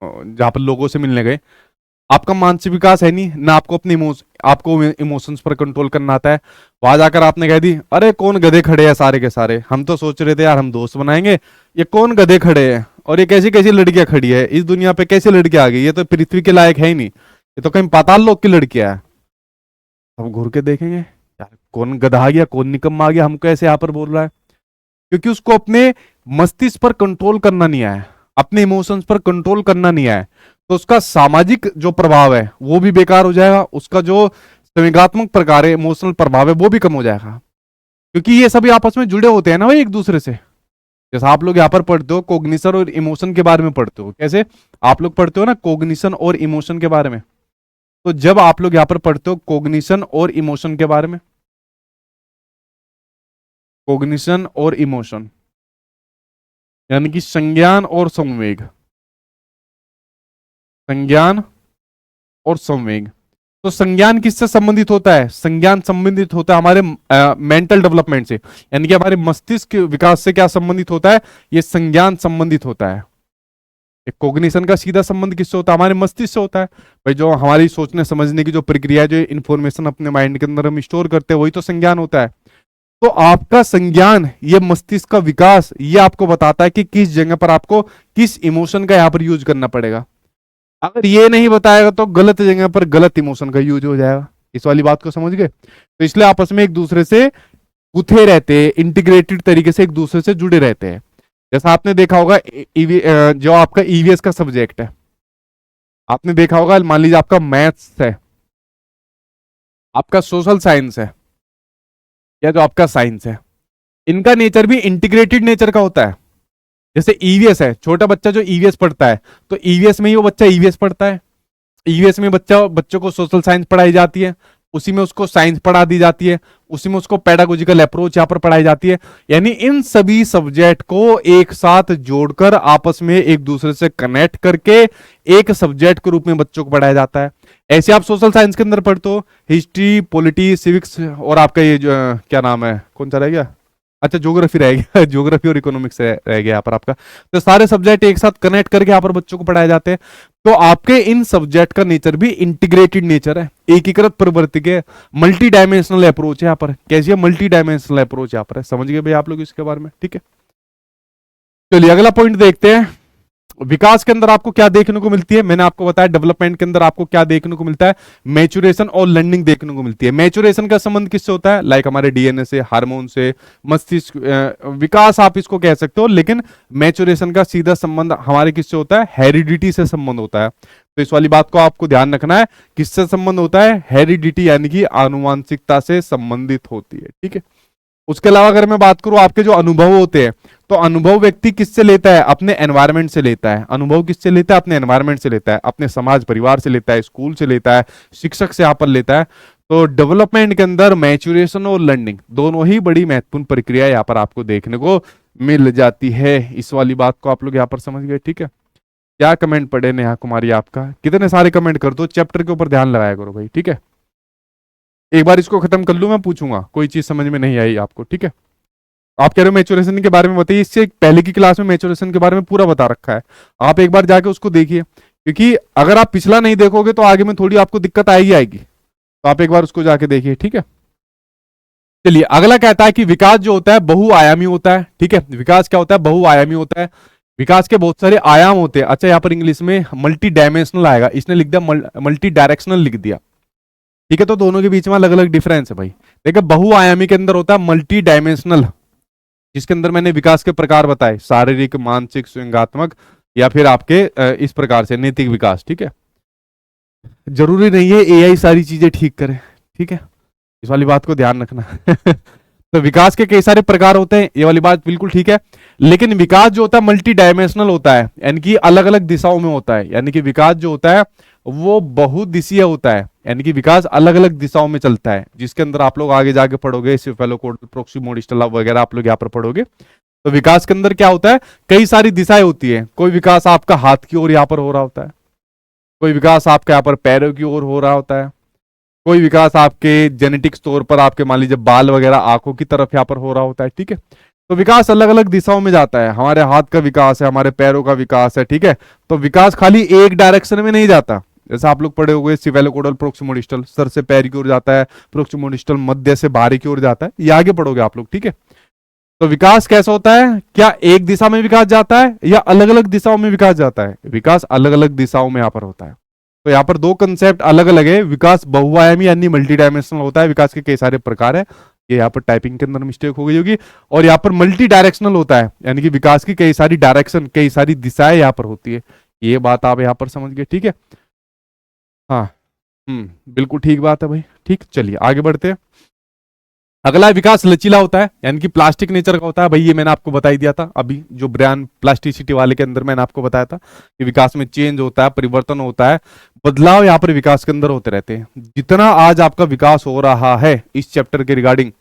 जहां पर लोगों से मिलने गए, आपका मानसिक विकास है नहीं ना, आपको अपने आपको इमोशंस पर कंट्रोल करना आता है। वहां जाकर आपने कह दी अरे कौन गधे खड़े हैं सारे के सारे, हम तो सोच रहे थे यार हम दोस्त बनाएंगे, ये कौन गधे खड़े हैं और ये कैसी कैसी लड़कियां खड़ी है इस दुनिया पे, कैसी लड़कियां आ गई, ये तो पृथ्वी के लायक है ही नहीं, ये तो कहीं पाताल लोक की लड़कियां है। हम घूर के देखेंगे यार कौन गधा आ गया, कौन निकम्मा आ गया, हमको ऐसे यहाँ पर बोल रहा है, क्योंकि उसको अपने मस्तिष्क पर कंट्रोल करना नहीं आया, अपने इमोशंस पर कंट्रोल करना नहीं आया, तो उसका सामाजिक जो प्रभाव है वो भी बेकार हो जाएगा, उसका जो संवेगात्मक प्रकार है इमोशनल प्रभाव है वो भी कम हो जाएगा, क्योंकि ये सभी आपस में जुड़े होते हैं ना भाई एक दूसरे से। जैसे आप लोग यहाँ पर पढ़ते हो कोग्निशन और इमोशन के बारे में पढ़ते हो, कैसे आप लोग पढ़ते हो ना कोग्निशन और इमोशन के बारे में, तो जब आप लोग यहाँ पर पढ़ते हो कोग्निशन और इमोशन के बारे में, कोग्निशन और इमोशन यानी कि संज्ञान और संवेग, संज्ञान और संवेग, तो संज्ञान किससे संबंधित होता है, संज्ञान संबंधित होता है हमारे मेंटल डेवलपमेंट से, यानी कि हमारे मस्तिष्क के विकास से क्या संबंधित होता है, ये संज्ञान संबंधित होता है। एक कोग्निशन का सीधा संबंध किससे होता है, हमारे मस्तिष्क से होता है भाई, जो हमारी सोचने समझने की जो प्रक्रिया है, जो इन्फॉर्मेशन अपने माइंड के अंदर हम स्टोर करते हैं वही तो संज्ञान होता है। तो आपका संज्ञान, ये मस्तिष्क का विकास, ये आपको बताता है कि किस जगह पर आपको किस इमोशन का यहाँ पर यूज करना पड़ेगा। अगर ये नहीं बताएगा तो गलत जगह पर गलत इमोशन का यूज हो जाएगा। इस वाली बात को समझ गए, तो इसलिए आपस में एक दूसरे से गुथे रहते हैं, इंटीग्रेटेड तरीके से एक दूसरे से जुड़े रहते हैं। जैसा आपने देखा होगा जो आपका ईवीएस का सब्जेक्ट है, आपने देखा होगा, मान लीजिए आपका मैथ्स है, आपका सोशल साइंस है, या जो आपका साइंस है, इनका नेचर भी इंटीग्रेटेड नेचर का होता है। जैसे ईवीएस है, छोटा बच्चा जो ईवीएस पढ़ता है तो ईवीएस में ही वो बच्चा ईवीएस पढ़ता है, ईवीएस में बच्चों को सोशल साइंस पढ़ाई जाती है, उसी में उसको साइंस पढ़ा दी जाती है, उसी में उसको पेडागोजिकल अप्रोच यहाँ पर पढ़ाई जाती है। यानी इन सभी सब्जेक्ट को एक साथ जोड़कर आपस में एक दूसरे से कनेक्ट करके एक सब्जेक्ट के रूप में बच्चों को पढ़ाया जाता है। ऐसे आप सोशल साइंस के अंदर पढ़ते हो हिस्ट्री, पॉलिटी, सिविक्स, और आपका ये जो क्या नाम है, कौन सा रह गया, अच्छा ज्योग्राफी रह गया ज्योग्राफी और इकोनॉमिक्स रह गया यहाँ पर आपका। तो सारे सब्जेक्ट एक साथ कनेक्ट करके यहाँ पर बच्चों को पढ़ाए जाते हैं। तो आपके इन सब्जेक्ट का नेचर भी इंटीग्रेटेड नेचर है, एकीकृत प्रवृत्ति के, मल्टी डायमेंशनल अप्रोच है यहाँ पर। कैसी है मल्टी डायमेंशनल अप्रोच यहाँ पर है, समझ गए भाई आप लोग इसके बारे में, ठीक है। चलिए अगला पॉइंट देखते हैं, विकास के अंदर आपको क्या देखने को मिलती है। मैंने आपको बताया डेवलपमेंट के अंदर आपको क्या देखने को मिलता है, मैच्योरेशन और लर्निंग देखने को मिलती है। मैच्योरेशन का संबंध किससे होता है, लाइक हमारे डीएनए से, हार्मोन से, मस्तिष्क विकास आप इसको कह सकते हो, लेकिन मैच्योरेशन का सीधा संबंध हमारे किससे होता है, हेरिडिटी से संबंध होता है। तो इस वाली बात को आपको ध्यान रखना है, किससे संबंध होता है, हेरिडिटी यानी कि आनुवांशिकता से संबंधित होती है, ठीक है। उसके अलावा अगर मैं बात करूं आपके जो अनुभव होते हैं, तो अनुभव व्यक्ति किससे लेता है, अपने एनवायरनमेंट से लेता है। अनुभव किससे लेता है, अपने एनवायरनमेंट से लेता है, अपने समाज परिवार से लेता है, स्कूल से लेता है, शिक्षक से यहाँ पर लेता है। तो डेवलपमेंट के अंदर मैच्योरेशन और लर्निंग दोनों ही बड़ी महत्वपूर्ण प्रक्रिया यहाँ पर आपको देखने को मिल जाती है। इस वाली बात को आप लोग यहाँ पर समझ गए, ठीक है। क्या कमेंट पढ़े नेहा कुमारी, आपका कितने सारे कमेंट कर दो, चैप्टर के ऊपर ध्यान लगाया करो भाई, ठीक है। एक बार इसको खत्म कर लूं, मैं पूछूंगा कोई चीज समझ में नहीं आई आपको, ठीक है। आप कह रहे हो मैच्योरेशन के बारे में बताइए, इससे पहले की क्लास में मैच्योरेशन के बारे में पूरा बता रखा है, आप एक बार जाके उसको देखिए, क्योंकि अगर आप पिछला नहीं देखोगे तो आगे में थोड़ी आपको दिक्कत आएगी, तो आप एक बार उसको जाके देखिए, ठीक है। चलिए अगला कहता है कि विकास जो होता है बहुआयामी होता है, ठीक है। विकास क्या होता है, बहुआयामी होता है। विकास के बहुत सारे आयाम होते हैं। अच्छा यहाँ पर इंग्लिश में मल्टी डायमेंशनल आएगा, इसने लिख दिया मल्टी डायरेक्शनल लिख दिया, ठीक है। तो दोनों के बीच में अलग अलग डिफरेंस है भाई। देखिए बहुआयामी के अंदर होता है मल्टी डायमेंशनल, जिसके अंदर मैंने विकास के प्रकार बताए, शारीरिक, मानसिक, संज्ञानात्मक, या फिर आपके इस प्रकार से नैतिक विकास, ठीक है। जरूरी नहीं है एआई सारी चीजें ठीक करे, ठीक है, इस वाली बात को ध्यान रखना तो विकास के कई सारे प्रकार होते हैं, ये वाली बात बिल्कुल ठीक है, लेकिन विकास जो होता है मल्टी डायमेंशनल होता है, यानी कि अलग अलग दिशाओं में होता है। यानी कि विकास जो होता है वो बहुदिशीय होता है, यानी कि विकास अलग अलग दिशाओं में चलता है, जिसके अंदर आप लोग आगे जाके पढ़ोगे, सेफेलोकोडल, प्रोक्सिमोडिस्टल वगैरह आप लोग यहाँ पर पढ़ोगे। तो विकास के अंदर क्या होता है, कई सारी दिशाएं होती है। कोई विकास आपका हाथ की ओर यहाँ पर हो रहा होता है, कोई विकास आपका यहाँ पर पैरों की ओर हो रहा होता है, कोई विकास आपके जेनेटिक्स तौर पर आपके मान लीजिए बाल वगैरह आंखों की तरफ यहाँ पर हो रहा होता है, ठीक है। तो विकास अलग अलग दिशाओं में जाता है, हमारे हाथ का विकास है, हमारे पैरों का विकास है, ठीक है। तो विकास खाली एक डायरेक्शन में नहीं जाता, जैसे आप लोग पढ़े हुए सिवेलोकोडल प्रोक्सिमोडिस्टल, सर से पैर की ओर जाता है, प्रोक्सिमोडिस्टल मध्य से बाहरी की ओर जाता है, ये आगे पढ़ोगे आप लोग, ठीक है। तो विकास कैसा होता है, क्या एक दिशा में विकास जाता है या अलग अलग दिशाओं में विकास जाता है? विकास अलग अलग दिशाओं में यहां पर होता है। तो यहाँ पर दो कंसेप्ट अलग अलग है, विकास बहुआयामी यानी मल्टी डायमेंशनल होता है, विकास के कई सारे प्रकार है, ये यहाँ पर टाइपिंग के अंदर मिस्टेक हो गई होगी। और यहाँ पर मल्टी डायरेक्शनल होता है, यानी कि विकास की कई सारी डायरेक्शन, कई सारी दिशाएं यहाँ पर होती है। ये बात आप यहाँ पर समझ गए, ठीक है। हाँ, बिल्कुल ठीक बात है भाई, ठीक। चलिए आगे बढ़ते हैं। अगला विकास लचीला होता है, यानी कि प्लास्टिक नेचर का होता है। भाई ये मैंने आपको बता ही दिया था अभी, जो ब्रायन प्लास्टिसिटी वाले के अंदर मैंने आपको बताया था कि विकास में चेंज होता है, परिवर्तन होता है, बदलाव यहाँ पर विकास के अंदर होते रहते हैं। जितना आज आपका विकास हो रहा है इस चैप्टर के रिगार्डिंग,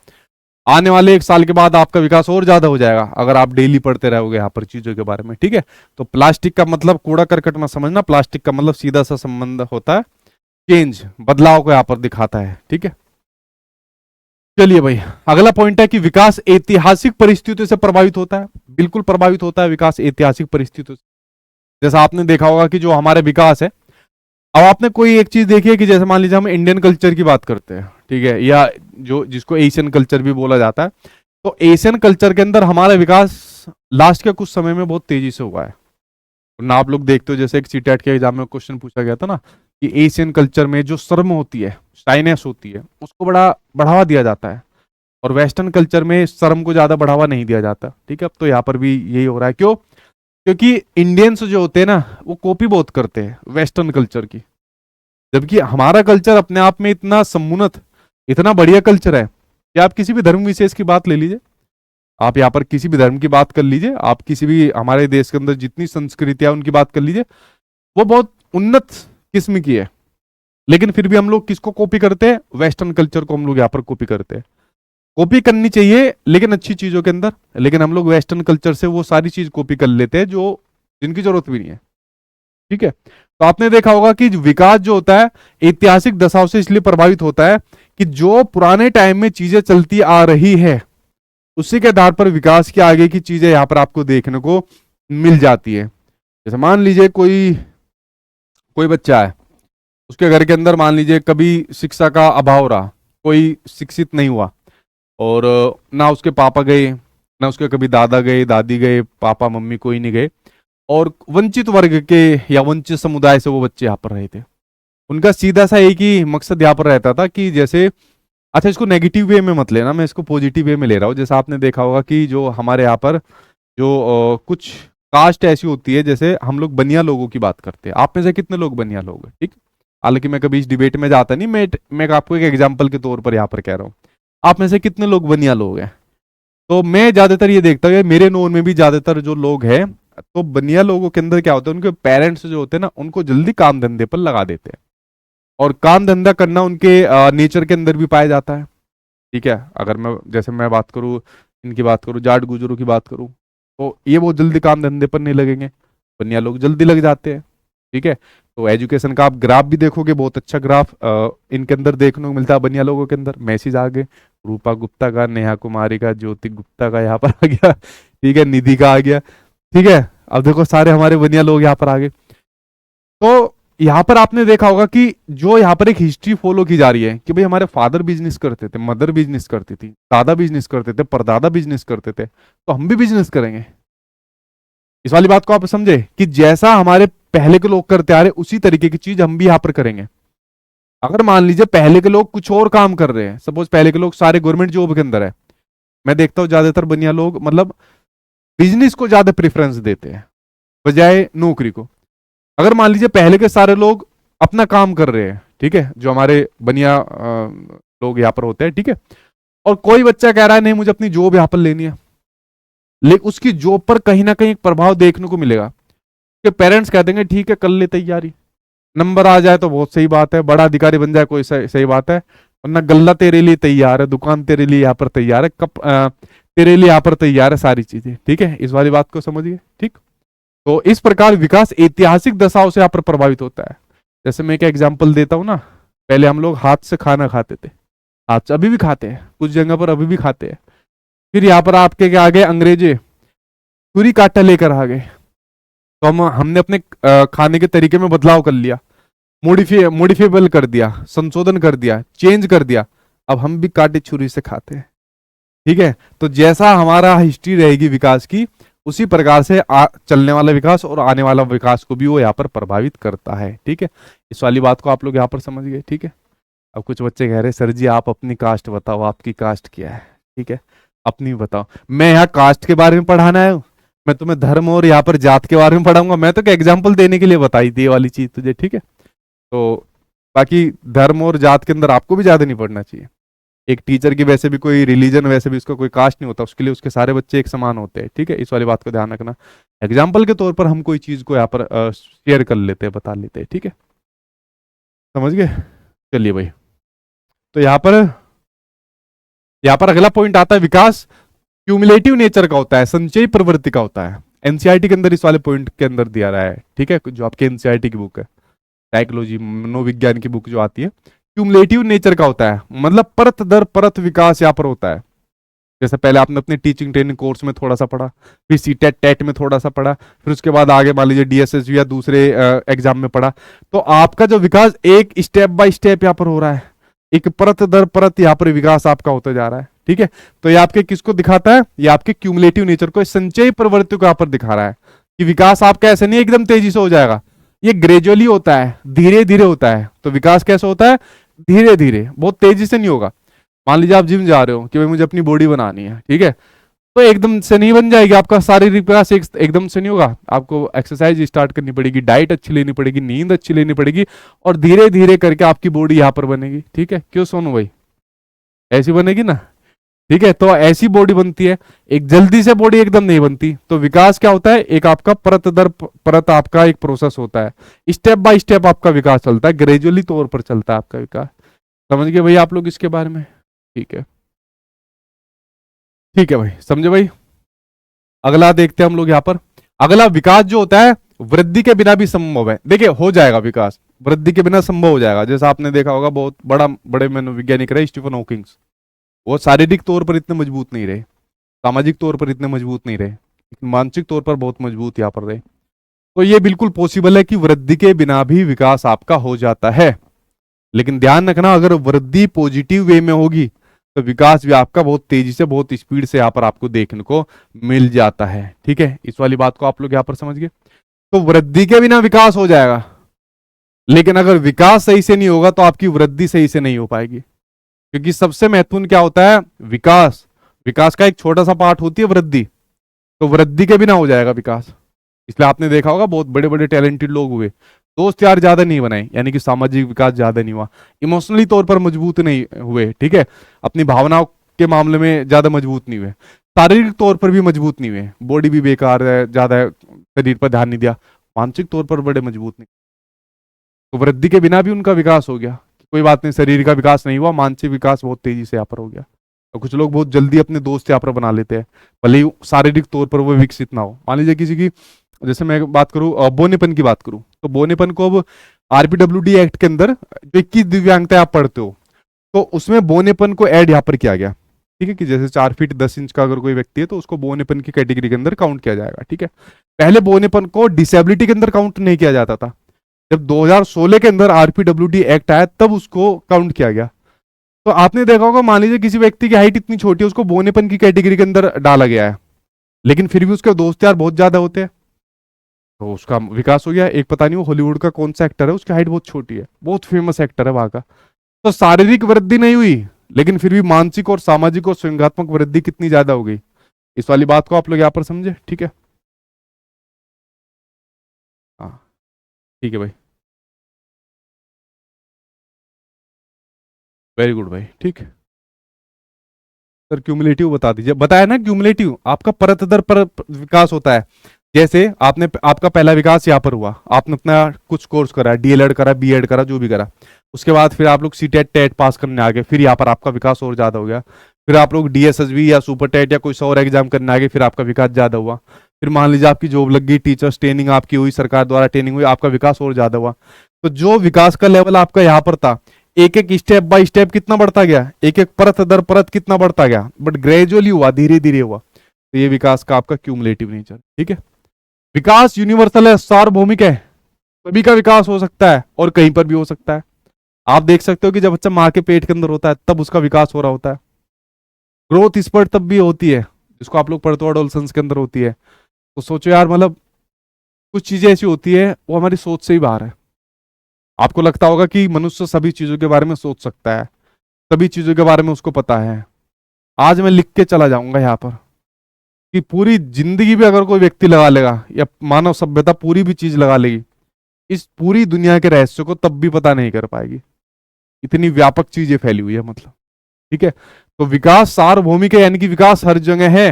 आने वाले 1 साल के बाद आपका विकास और ज्यादा हो जाएगा अगर आप डेली पढ़ते रहोगे यहाँ पर चीजों के बारे में, ठीक है। तो प्लास्टिक का मतलब कूड़ा करकट मत समझना, प्लास्टिक का मतलब सीधा सा संबंध होता है चेंज, बदलाव को यहाँ पर दिखाता है, ठीक है। चलिए भाई, अगला पॉइंट है कि विकास ऐतिहासिक परिस्थितियों से प्रभावित होता है। बिल्कुल प्रभावित होता है विकास ऐतिहासिक परिस्थितियों से। जैसा आपने देखा होगा कि जो हमारे विकास है, अब आपने कोई एक चीज देखी है कि जैसे मान लीजिए हम इंडियन कल्चर की बात करते हैं, ठीक है, या जो जिसको एशियन कल्चर भी बोला जाता है, तो एशियन कल्चर के अंदर हमारा विकास लास्ट के कुछ समय में बहुत तेजी से हुआ है ना। आप लोग देखते हो जैसे एक सीटेट के एग्जाम में क्वेश्चन पूछा गया था ना कि एशियन कल्चर में जो शर्म होती है, शाइनेस होती है, उसको बड़ा बढ़ावा दिया जाता है, और वेस्टर्न कल्चर में शर्म को ज्यादा बढ़ावा नहीं दिया जाता, ठीक है। अब तो यहाँ पर भी यही हो रहा है। क्यों? क्योंकि इंडियंस जो होते हैं ना, वो कॉपी बहुत करते हैं वेस्टर्न कल्चर की, जबकि हमारा कल्चर अपने आप में इतना समुन्नत, इतना बढ़िया कल्चर है कि आप किसी भी धर्म विशेष की बात ले लीजिए, आप यहाँ पर किसी भी धर्म की बात कर लीजिए, आप किसी भी हमारे देश के अंदर जितनी संस्कृतियां उनकी बात कर लीजिए, वो बहुत उन्नत किस्म की है। लेकिन फिर भी हम लोग किसको कॉपी करते हैं? वेस्टर्न कल्चर को हम लोग यहाँ पर कॉपी करते हैं। कॉपी करनी चाहिए लेकिन अच्छी चीजों के अंदर, लेकिन हम लोग वेस्टर्न कल्चर से वो सारी चीज कॉपी कर लेते हैं जो जिनकी जरूरत भी नहीं है, ठीक है। तो आपने देखा होगा कि विकास जो होता है ऐतिहासिक दशाओं से इसलिए प्रभावित होता है कि जो पुराने टाइम में चीजें चलती आ रही है, उसी के आधार पर विकास की आगे की चीजें यहां पर आपको देखने को मिल जाती है। जैसे मान लीजिए कोई कोई बच्चा है, उसके घर के अंदर मान लीजिए कभी शिक्षा का अभाव रहा, कोई शिक्षित नहीं हुआ, और ना उसके पापा गए, ना उसके कभी दादा गए, दादी गए, पापा मम्मी कोई नहीं गए, और वंचित वर्ग के या वंचित समुदाय से वो बच्चे यहाँ पर रहे थे। उनका सीधा सा एक ही मकसद यहाँ पर रहता था कि जैसे, अच्छा इसको नेगेटिव वे में मत लेना, मैं इसको पॉजिटिव वे में ले रहा हूँ। जैसा आपने देखा होगा कि जो हमारे यहाँ पर जो कुछ कास्ट ऐसी होती है, जैसे हम लोग बनिया लोगों की बात करते हैं, आप में से कितने लोग बनिया लोग हैं? ठीक, हालांकि मैं कभी इस डिबेट में जाता नहीं, मैं आपको एक एग्जाम्पल के तौर पर यहाँ पर कह रहा हूँ, आप में से कितने लोग बनिया लोग हैं? तो मैं ज्यादातर ये देखता हूँ, मेरे नोन में भी ज्यादातर जो लोग हैं, तो बनिया लोगों के अंदर क्या होता है, उनके पेरेंट्स जो होते हैं ना, उनको जल्दी काम धंधे पर लगा देते हैं, और काम धंधा करना उनके नेचर के अंदर भी पाया जाता है, ठीक है। अगर मैं जैसे मैं बात करूँ, इनकी बात करूँ, जाट गुजरों की बात करूँ, तो ये बहुत जल्दी काम धंधे पर नहीं लगेंगे, बनिया लोग जल्दी लग जाते हैं, ठीक है। तो एजुकेशन का आप ग्राफ भी देखोगे, बहुत अच्छा ग्राफ इनके अंदर देखने को मिलता है बनिया लोगों के अंदर। मैसेज आ गए, रूपा गुप्ता का, नेहा कुमारी का, ज्योति गुप्ता का यहाँ पर आ गया, ठीक है, निधि का आ गया, ठीक है। अब देखो सारे हमारे बनिया लोग यहाँ पर आ गए। तो यहाँ पर आपने देखा होगा कि जो यहाँ पर एक हिस्ट्री फॉलो की जा रही है कि भाई हमारे फादर बिजनेस करते थे, मदर बिजनेस करती थी, दादा बिजनेस करते थे, परदादा बिजनेस करते थे, तो हम भी बिजनेस करेंगे। इस वाली बात को आप समझे कि जैसा हमारे पहले के लोग करते आ रहे, उसी तरीके की चीज हम भी यहाँ पर करेंगे। अगर मान लीजिए पहले के लोग कुछ और काम कर रहे हैं, सपोज पहले के लोग सारे गवर्नमेंट जॉब के अंदर है, मैं देखता हूँ ज्यादातर बनिया लोग मतलब बिजनेस को ज्यादा प्रेफरेंस देते हैं बजाय नौकरी को। अगर मान लीजिए पहले के सारे लोग अपना काम कर रहे हैं, ठीक है, जो हमारे बनिया लोग यहाँ पर होते हैं, ठीक है, और कोई बच्चा कह रहा है नहीं मुझे अपनी जॉब यहाँ पर लेनी है, लेकिन उसकी जॉब पर कहीं ना कहीं एक प्रभाव देखने को मिलेगा कि पेरेंट्स कह देंगे ठीक है कर ले तैयारी, नंबर आ जाए तो बहुत सही बात है, बड़ा अधिकारी बन जाए कोई सही बात है, वरना गल्ला तेरे लिए तैयार है, दुकान तेरे लिए यहाँ पर तैयार है, तेरे लिए यहाँ पर तैयार है, सारी चीजें, ठीक है। इस वाली बात को समझिए, ठीक। तो इस प्रकार विकास ऐतिहासिक दशाओं से यहाँ पर प्रभावित होता है। जैसे मैं एक एग्जाम्पल देता हूँ ना, पहले हम लोग हाथ से खाना खाते थे, हाथ से अभी भी खाते हैं, कुछ जगह पर अभी भी खाते हैं। फिर यहाँ पर आपके क्या आ गए, अंग्रेजे छुरी कांटा लेकर आ गए, तो हमने अपने खाने के तरीके में बदलाव कर लिया। मॉडिफिएबल कर दिया, संशोधन कर दिया, चेंज कर दिया, अब हम भी कांटे छुरी से खाते हैं। ठीक है, तो जैसा हमारा हिस्ट्री रहेगी विकास की, उसी प्रकार से चलने वाला विकास और आने वाला विकास को भी वो यहाँ पर प्रभावित करता है। ठीक है, इस वाली बात को आप लोग यहाँ पर समझ गए। ठीक है, अब कुछ बच्चे कह रहे सर जी आप अपनी कास्ट बताओ, आपकी कास्ट क्या है। ठीक है, अपनी बताओ। मैं यहाँ कास्ट के बारे में पढ़ाना है, मैं तुम्हें धर्म और यहाँ पर जात के बारे में पढ़ाऊंगा? मैं तो एग्जाम्पल देने के लिए बताई थी ये वाली चीज तुझे। ठीक है, तो बाकी धर्म और जात के अंदर आपको भी ज्यादा नहीं पढ़ना चाहिए। एक टीचर की वैसे भी कोई रिलीजन, वैसे भी उसका कोई कास्ट नहीं होता, उसके लिए उसके सारे बच्चे एक समान होते हैं। ठीक है, इस वाली बात को ध्यान रखना। एग्जाम्पल के तौर पर हम कोई चीज को यहाँ पर शेयर कर लेते हैं, बता लेते हैं। ठीक है, समझ गए? चलिए भाई, तो यहाँ पर अगला पॉइंट आता है, विकास क्यूमुलेटिव नेचर का होता है, संचयी प्रवृत्ति का होता है। एनसीईआरटी के अंदर इस वाले पॉइंट के अंदर दिया रहा है। ठीक है, जो आपके एनसीईआरटी की बुक है, साइकोलॉजी मनोविज्ञान की बुक जो आती है, क्यूमुलेटिव नेचर का होता है, मतलब परत दर परत विकास यहाँ पर होता है। जैसे पहले आपने अपने टीचिंग ट्रेनिंग कोर्स में थोड़ा सा पढ़ा, फिर सीटेट टेट में थोड़ा सा पढ़ा, फिर उसके बाद आगे मान लीजिए डीएसएसबी या दूसरे एग्जाम में पढ़ा, तो आपका जो विकास एक स्टेप बाय स्टेप यहाँ पर हो रहा है, एक परत दर परत यहाँ पर विकास आपका होता जा रहा है। ठीक है, तो ये आपके किसको दिखाता है? ये आपके क्यूमुलेटिव नेचर को, संचयी प्रवृत्ति को यहाँ पर दिखा रहा है कि विकास आपका ऐसे नहीं एकदम तेजी से हो जाएगा, ये ग्रेजुअली होता है, धीरे धीरे होता है। तो विकास कैसे होता है? धीरे धीरे, बहुत तेजी से नहीं होगा। मान लीजिए आप जिम जा रहे हो कि भाई मुझे अपनी बॉडी बनानी है, ठीक है, तो एकदम से नहीं बन जाएगी, आपका शारीरिक विकास एकदम से नहीं होगा। आपको एक्सरसाइज स्टार्ट करनी पड़ेगी, डाइट अच्छी लेनी पड़ेगी, नींद अच्छी लेनी पड़ेगी, और धीरे धीरे करके आपकी बॉडी यहाँ पर बनेगी। ठीक है, क्यों सोनू भाई? ऐसी बनेगी ना। ठीक है, तो ऐसी बॉडी बनती है, एक जल्दी से बॉडी एकदम नहीं बनती। तो विकास क्या होता है? एक आपका परत दर परत आपका एक प्रोसेस होता है, स्टेप बाय स्टेप आपका विकास चलता है, ग्रेजुअली तौर पर चलता है आपका विकास। समझ गए भाई आप लोग इसके बारे में? ठीक है, ठीक है भाई, समझे भाई? अगला देखते हैं हम लोग यहाँ पर। अगला, विकास जो होता है वृद्धि के बिना भी संभव है। देखिए, हो जाएगा विकास, वृद्धि के बिना संभव हो जाएगा। जैसा आपने देखा होगा, बहुत बड़े मनोवैज्ञानिक रहे स्टीफन हॉकिंग्स, वो शारीरिक तौर पर इतने मजबूत नहीं रहे, सामाजिक तौर पर इतने मजबूत नहीं रहे, मानसिक तौर पर बहुत मजबूत यहाँ पर रहे। तो ये बिल्कुल पॉसिबल है कि वृद्धि के बिना भी विकास आपका हो जाता है। लेकिन ध्यान रखना, अगर वृद्धि पॉजिटिव वे में होगी तो विकास भी आपका बहुत तेजी से, बहुत स्पीड से यहाँ पर आपको देखने को मिल जाता है। ठीक है, इस वाली बात को आप लोग यहाँ पर समझ गए। तो वृद्धि के बिना विकास हो जाएगा, लेकिन अगर विकास सही से नहीं होगा तो आपकी वृद्धि सही से नहीं हो पाएगी। क्योंकि सबसे महत्वपूर्ण क्या होता है? विकास। विकास का एक छोटा सा पार्ट होती है वृद्धि, तो वृद्धि के बिना हो जाएगा विकास। इसलिए आपने देखा होगा बहुत बड़े बड़े टैलेंटेड लोग हुए, दोस्त यार ज्यादा नहीं बनाए, यानी कि सामाजिक विकास ज्यादा नहीं हुआ, इमोशनली तौर पर मजबूत नहीं हुए, ठीक है, अपनी भावनाओं के मामले में ज्यादा मजबूत नहीं हुए, शारीरिक तौर पर भी मजबूत नहीं हुए, बॉडी भी बेकार है, ज्यादा शरीर पर ध्यान नहीं दिया, मानसिक तौर पर बड़े मजबूत नहीं। तो वृद्धि के बिना भी उनका विकास हो गया, कोई बात नहीं, शरीर का विकास नहीं हुआ, मानसिक विकास बहुत तेजी से यहाँ पर हो गया। और कुछ लोग बहुत जल्दी अपने दोस्त यहाँ पर बना लेते हैं, भले ही शारीरिक तौर पर वो विकसित ना हो। मान लीजिए किसी की, जैसे मैं बात करूं बोनेपन की बात करूं, तो बोनेपन को अब आरपीडब्ल्यूडी एक्ट के अंदर जो 21 दिव्यांगता आप पढ़ते हो, तो उसमें बोनेपन को ऐड यहाँ पर किया गया। ठीक है, कि जैसे 4 फीट 10 इंच का अगर कोई व्यक्ति है तो उसको बोनेपन की कैटेगरी के अंदर काउंट किया जाएगा। ठीक है, पहले बोनेपन को डिसेबिलिटी के अंदर काउंट नहीं किया जाता था। जब 2016 के अंदर आरपीडब्ल्यूडी एक्ट आया तब उसको काउंट किया गया। तो आपने देखा होगा, मान लीजिए किसी व्यक्ति की हाइट इतनी छोटी है, उसको बोनेपन की कैटेगरी के अंदर डाला गया है, लेकिन फिर भी उसके दोस्त यार बहुत ज्यादा होते हैं, तो उसका विकास हो गया। एक पता नहीं वो हॉलीवुड का कौन सा एक्टर है, उसकी हाइट बहुत छोटी है, बहुत फेमस एक्टर है वहां का। तो शारीरिक वृद्धि नहीं हुई, लेकिन फिर भी मानसिक और सामाजिक और संज्ञात्मक वृद्धि कितनी ज्यादा हो गई। इस वाली बात को आप लोग यहाँ पर समझे। ठीक है, हाँ, ठीक है भाई, वेरी गुड भाई। ठीक, सर क्यूमुलेटिव बता दीजिए। बताया ना, क्यूमुलेटिव आपका परत दर पर विकास होता है। जैसे आपका पहला विकास यहाँ पर हुआ, आपने अपना कुछ कोर्स करा, डीएलएड करा, बीएड करा, जो भी करा, उसके बाद फिर आप लोग सीटेट टेट पास करने आ गए, फिर यहाँ पर आपका विकास और ज्यादा हो गया। फिर आप लोग डीएसएसबी या सुपर टेट या कोई और एग्जाम करने आ गए, फिर आपका विकास ज्यादा हुआ। फिर मान लीजिए आपकी जॉब लग गई, टीचर्स ट्रेनिंग आपकी हुई, सरकार द्वारा ट्रेनिंग हुई, आपका विकास और ज्यादा हुआ। तो जो विकास का लेवल आपका यहाँ पर था, एक एक स्टेप बाय स्टेप कितना बढ़ता गया, एक एक परत दर परत कितना बढ़ता गया, बट ग्रेजुअली हुआ, धीरे धीरे हुआ। तो ये विकास का आपका क्यूमुलेटिव नेचर। ठीक है, विकास यूनिवर्सल है, सार्वभौमिक है, सभी का विकास हो सकता है और कहीं पर भी हो सकता है। आप देख सकते हो कि जब बच्चा माँ के पेट के अंदर होता है तब उसका विकास हो रहा होता है। ग्रोथ स्पर्ट तब भी होती है जिसको आप लोग पढ़ते हो एडोलसेंस के अंदर होती है। तो सोचो यार, मतलब कुछ चीजें ऐसी होती है वो हमारी सोच से ही बाहर है। आपको लगता होगा कि मनुष्य सभी चीजों के बारे में सोच सकता है, सभी चीजों के बारे में उसको पता है। आज मैं लिख के चला जाऊंगा यहाँ पर कि पूरी जिंदगी भी अगर कोई व्यक्ति लगा लेगा या मानव सभ्यता पूरी भी चीज लगा लेगी, इस पूरी दुनिया के रहस्य को तब भी पता नहीं कर पाएगी। इतनी व्यापक चीजें फैली हुई है मतलब। ठीक है, तो विकास सार्वभौमिक है, यानी कि विकास हर जगह है,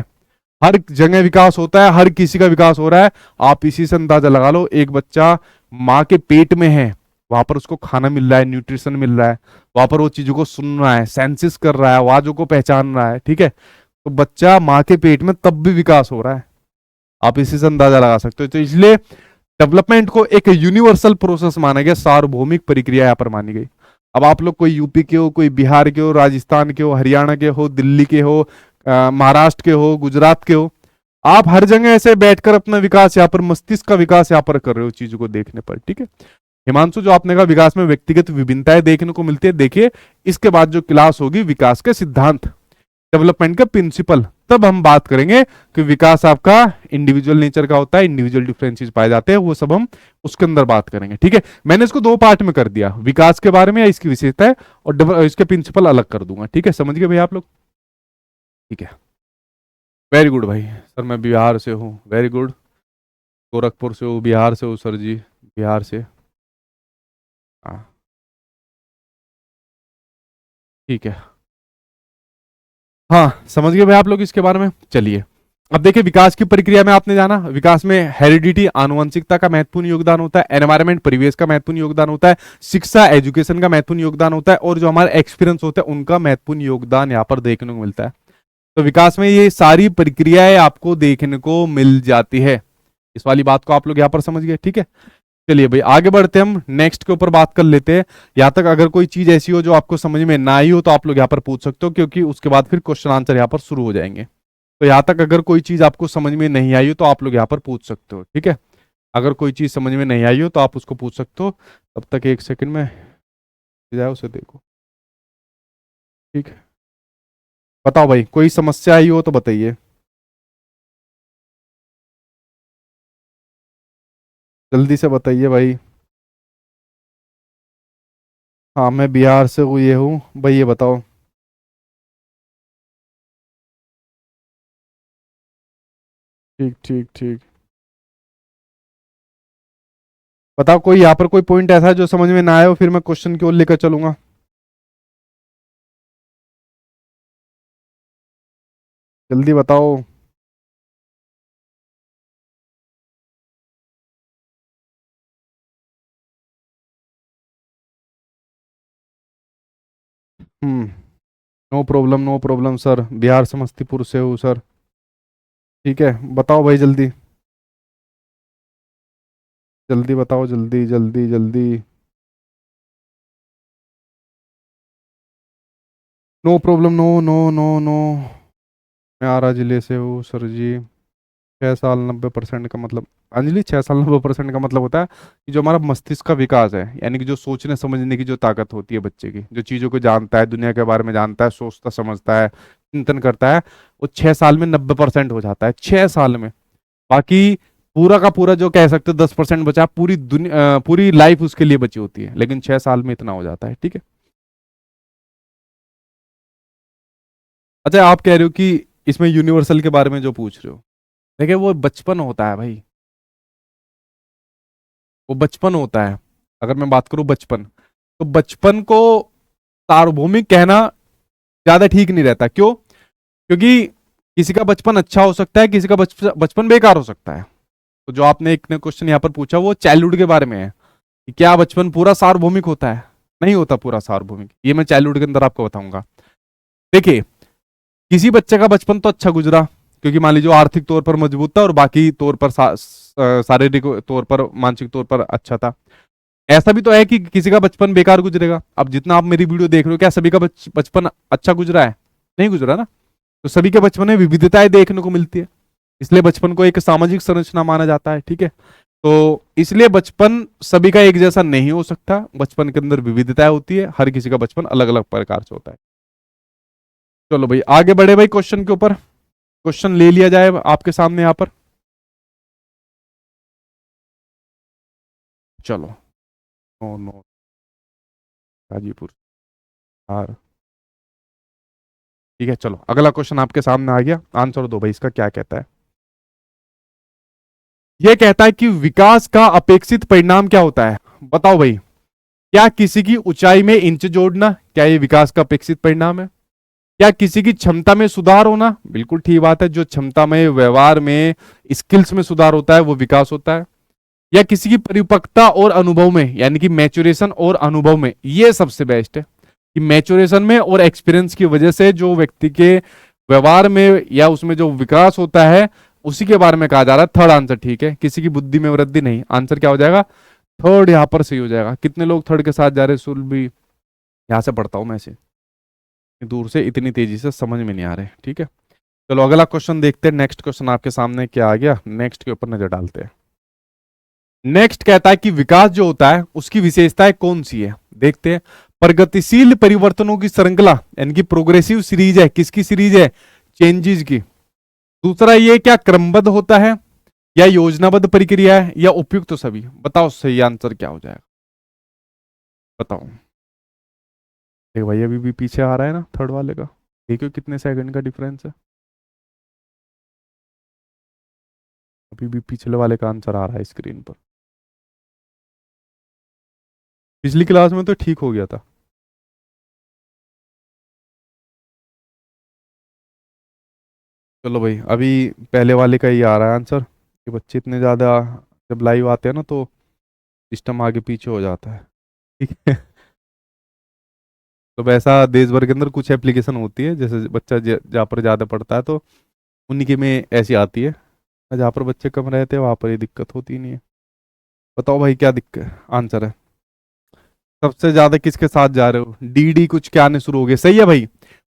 हर जगह विकास होता है, हर किसी का विकास हो रहा है। आप इसी से अंदाजा लगा लो, एक बच्चा माँ के पेट में है, वहां पर उसको खाना मिल रहा है, न्यूट्रिशन मिल रहा है, वहां पर वो चीजों को सुन रहा है, सेंसिस कर रहा है, आवाजों को पहचान रहा है। ठीक है, तो बच्चा माँ के पेट में तब भी विकास हो रहा है। आप इसी से अंदाजा लगा सकते हो। तो इसलिए डेवलपमेंट को एक यूनिवर्सल प्रोसेस माना गया, सार्वभौमिक प्रक्रिया यहाँ पर मानी गई। अब आप लोग कोई यूपी के हो, कोई बिहार के हो, राजस्थान के हो, हरियाणा के हो, दिल्ली के हो, महाराष्ट्र के हो, गुजरात के हो, आप हर जगह ऐसे बैठकर अपना विकास यहाँ पर, मस्तिष्क का विकास यहाँ पर कर रहे हो चीजों को देखने पर। ठीक है हिमांशु, जो आपने कहा विकास में व्यक्तिगत विभिन्नताएं देखने को मिलती है, देखिए इसके बाद जो क्लास होगी विकास के सिद्धांत, डेवलपमेंट का प्रिंसिपल, तब हम बात करेंगे कि विकास आपका इंडिविजुअल नेचर का होता है, इंडिविजुअल डिफरेंसेस पाए जाते हैं, वो सब हम उसके अंदर बात करेंगे। ठीक है, मैंने इसको दो पार्ट में कर दिया, विकास के बारे में या इसकी विशेषता है, और इसके प्रिंसिपल अलग कर दूंगा। ठीक है, समझ गए भाई आप लोग? ठीक है, वेरी गुड भाई। सर मैं बिहार से हूँ, वेरी गुड। गोरखपुर से हूँ, बिहार से हूँ सर जी, बिहार से। हाँ ठीक है, हाँ समझ गए भाई आप लोग इसके बारे में। चलिए अब देखिए, विकास की प्रक्रिया में आपने जाना, विकास में हेरिडिटी आनुवंशिकता का महत्वपूर्ण योगदान होता है, एनवायरमेंट परिवेश का महत्वपूर्ण योगदान होता है, शिक्षा एजुकेशन का महत्वपूर्ण योगदान होता है, और जो हमारा एक्सपीरियंस होता है उनका महत्वपूर्ण योगदान यहाँ पर देखने को मिलता है। तो विकास में ये सारी प्रक्रियाएं आपको देखने को मिल जाती है। इस वाली बात को आप लोग यहाँ पर समझ गए। ठीक है, चलिए भाई आगे बढ़ते हैं, हम नेक्स्ट के ऊपर बात कर लेते हैं। यहाँ तक अगर कोई चीज ऐसी हो जो आपको समझ में ना आई हो तो आप लोग यहाँ पर पूछ सकते हो, क्योंकि उसके बाद फिर क्वेश्चन आंसर यहाँ पर शुरू हो जाएंगे। तो यहाँ तक अगर कोई चीज आपको समझ में नहीं आई हो तो आप लोग यहाँ पर पूछ सकते हो। ठीक है, अगर कोई चीज समझ में नहीं आई हो तो आप उसको पूछ सकते हो। तब तक एक सेकंड में जाए उसे देखो। ठीक है, बताओ भाई, कोई समस्या आई हो तो बताइए, जल्दी से बताइए भाई। हाँ मैं बिहार से हूँ, ये हूँ भाई, ये बताओ। ठीक ठीक ठीक, बताओ कोई यहाँ पर कोई पॉइंट ऐसा है जो समझ में ना आए हो, फिर मैं क्वेश्चन की ओर लेकर चलूंगा। जल्दी बताओ। No problem, no problem sir, Bihar Samastipur से हूँ सर। ठीक है, बताओ भाई जल्दी, जल्दी बताओ, जल्दी जल्दी जल्दी। No problem, no no no no. मैं आरा जिले से हूँ सर जी। 6 साल 90% का मतलब, अंजलि 6 साल 90% का मतलब होता है कि जो हमारा मस्तिष्क का विकास है, यानी कि जो सोचने समझने की जो ताकत होती है बच्चे की, जो चीज़ों को जानता है, दुनिया के बारे में जानता है, सोचता समझता है, चिंतन करता है, वो 6 साल में 90% हो जाता है, 6 साल में। बाकी पूरा का पूरा जो कह सकते हो 10% बचा, पूरी दुनिया पूरी लाइफ उसके लिए बची होती है, लेकिन 6 साल में इतना हो जाता है। ठीक है, अच्छा आप कह रहे हो कि इसमें यूनिवर्सल के बारे में जो पूछ रहे हो, देखिए वो बचपन होता है भाई, वो बचपन होता है। अगर मैं बात करूं बचपन, तो बचपन को सार्वभौमिक कहना ज्यादा ठीक नहीं रहता। क्यों? क्योंकि किसी का बचपन अच्छा हो सकता है, किसी का बचपन बेकार हो सकता है। तो जो आपने एक ने क्वेश्चन यहाँ पर पूछा वो चाइल्डहुड के बारे में है कि क्या बचपन पूरा सार्वभौमिक होता है? नहीं होता पूरा सार्वभौमिक, ये मैं चाइल्डहुड के अंदर आपको बताऊंगा। देखिए, किसी बच्चे का बचपन तो अच्छा गुजरा क्योंकि मान लीजिए आर्थिक तौर पर मजबूत था और बाकी तौर पर शारीरिक तौर पर, मानसिक तौर पर अच्छा था। ऐसा भी तो है कि किसी का बचपन बेकार गुजरेगा। अब जितना आप मेरी वीडियो देख रहे हो, क्या सभी का बचपन अच्छा गुजरा है? नहीं गुजरा ना। तो सभी के बचपन में विविधताएं देखने को मिलती है, इसलिए बचपन को एक सामाजिक संरचना माना जाता है। ठीक है, तो इसलिए बचपन सभी का एक जैसा नहीं हो सकता, बचपन के अंदर विविधताएं होती है, हर किसी का बचपन अलग अलग प्रकार से होता है। चलो भाई आगे बढ़े भाई क्वेश्चन के ऊपर, क्वेश्चन ले लिया जाए आपके सामने यहां पर। चलो, नो नो, गाजीपुर, हार, ठीक है। चलो अगला क्वेश्चन आपके सामने आ गया, आंसर दो भाई, इसका क्या कहता है। यह कहता है कि विकास का अपेक्षित परिणाम क्या होता है, बताओ भाई। क्या किसी की ऊंचाई में इंच जोड़ना, क्या ये विकास का अपेक्षित परिणाम है? क्या किसी की क्षमता में सुधार होना, बिल्कुल ठीक बात है, जो क्षमता में, व्यवहार में, स्किल्स में सुधार होता है वो विकास होता है। या किसी की परिपक्वता और अनुभव में, यानी कि मैच्योरेशन और अनुभव में, ये सबसे बेस्ट है कि मैच्योरेशन में और एक्सपीरियंस की वजह से जो व्यक्ति के व्यवहार में या उसमें जो विकास होता है उसी के बारे में कहा जा रहा है। थर्ड आंसर ठीक है, किसी की बुद्धि में वृद्धि नहीं, आंसर क्या हो जाएगा, थर्ड यहां पर सही हो जाएगा। कितने लोग थर्ड के साथ जा रहे, सुल भी यहां से पढ़ता हूं मैं इसे, दूर से इतनी तेजी से समझ में नहीं आ रहे, ठीक है। चलो अगला क्वेश्चन देखते हैं, नेक्स्ट क्वेश्चन आपके सामने क्या आ गया, नेक्स्ट के ऊपर नजर डालते हैं। नेक्स्ट कहता है कि विकास जो होता है उसकी विशेषताएं कौन सी है, देखते हैं। प्रगतिशील परिवर्तनों की श्रृंखला, यानी कि प्रोग्रेसिव सीरीज है, किसकी सीरीज है, चेंजेस की। दूसरा ये क्या क्रमबद्ध होता है या योजनाबद्ध प्रक्रिया है या उपयुक्त तो सभी, बताओ सही आंसर क्या हो जाएगा, बताओ। देखो भाई अभी भी पीछे आ रहा है ना थर्ड वाले का, देखो कितने सेकंड का डिफरेंस है, अभी भी पिछले वाले का आंसर आ रहा है स्क्रीन पर। पिछली क्लास में तो ठीक हो गया था। चलो भाई अभी पहले वाले का ही आ रहा है आंसर, कि बच्चे इतने ज़्यादा जब लाइव आते हैं ना तो सिस्टम आगे पीछे हो जाता है, ठीक है। तो वैसा देश भर के अंदर कुछ एप्लीकेशन होती है, जैसे बच्चा जहाँ पर ज़्यादा पढ़ता है तो उन्हीं के में ऐसी आती है, जहाँ पर बच्चे कम रहते हैं वहाँ पर ये दिक्कत होती नहीं है। बताओ भाई क्या दिक्कत आंसर है, सबसे ज्यादा किसके साथ जा रहे हो, डी डी कुछ क्या आने शुरू हो गए, सही है भाई।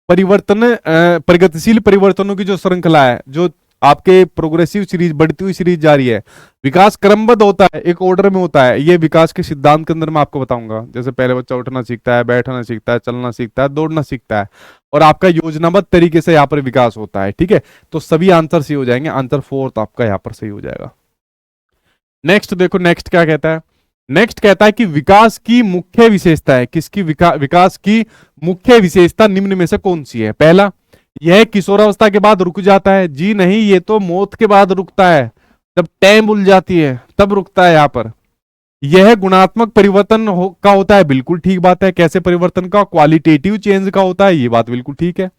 परिवर्तन प्रगतिशील परिवर्तनों की जो श्रृंखला है, जो आपके प्रोग्रेसिव सीरीज, बढ़ती हुई सीरीज जा रही है, विकास क्रमबद्ध होता है, एक ऑर्डर में होता है, ये विकास के सिद्धांत के अंदर मैं आपको बताऊंगा। जैसे पहले बच्चा उठना सीखता है, बैठना सीखता है, चलना सीखता है, दौड़ना सीखता है, और आपका योजनाबद्ध तरीके से यहाँ पर विकास होता है, ठीक है। तो सभी आंसर सही हो जाएंगे, आंसर फोर्थ आपका यहाँ पर सही हो जाएगा। नेक्स्ट देखो, नेक्स्ट क्या कहता है, नेक्स्ट कहता है कि विकास की मुख्य विशेषता है, किसकी विकास की मुख्य विशेषता निम्न में से कौन सी है। पहला, यह किशोरावस्था के बाद रुक जाता है, जी नहीं, ये तो मौत के बाद रुकता है, जब टाइम भूल जाती है तब रुकता है यहाँ पर। यह गुणात्मक परिवर्तन का होता है, बिल्कुल ठीक बात है। कैसे परिवर्तन का, क्वालिटेटिव चेंज का होता है, ये बात बिल्कुल ठीक है।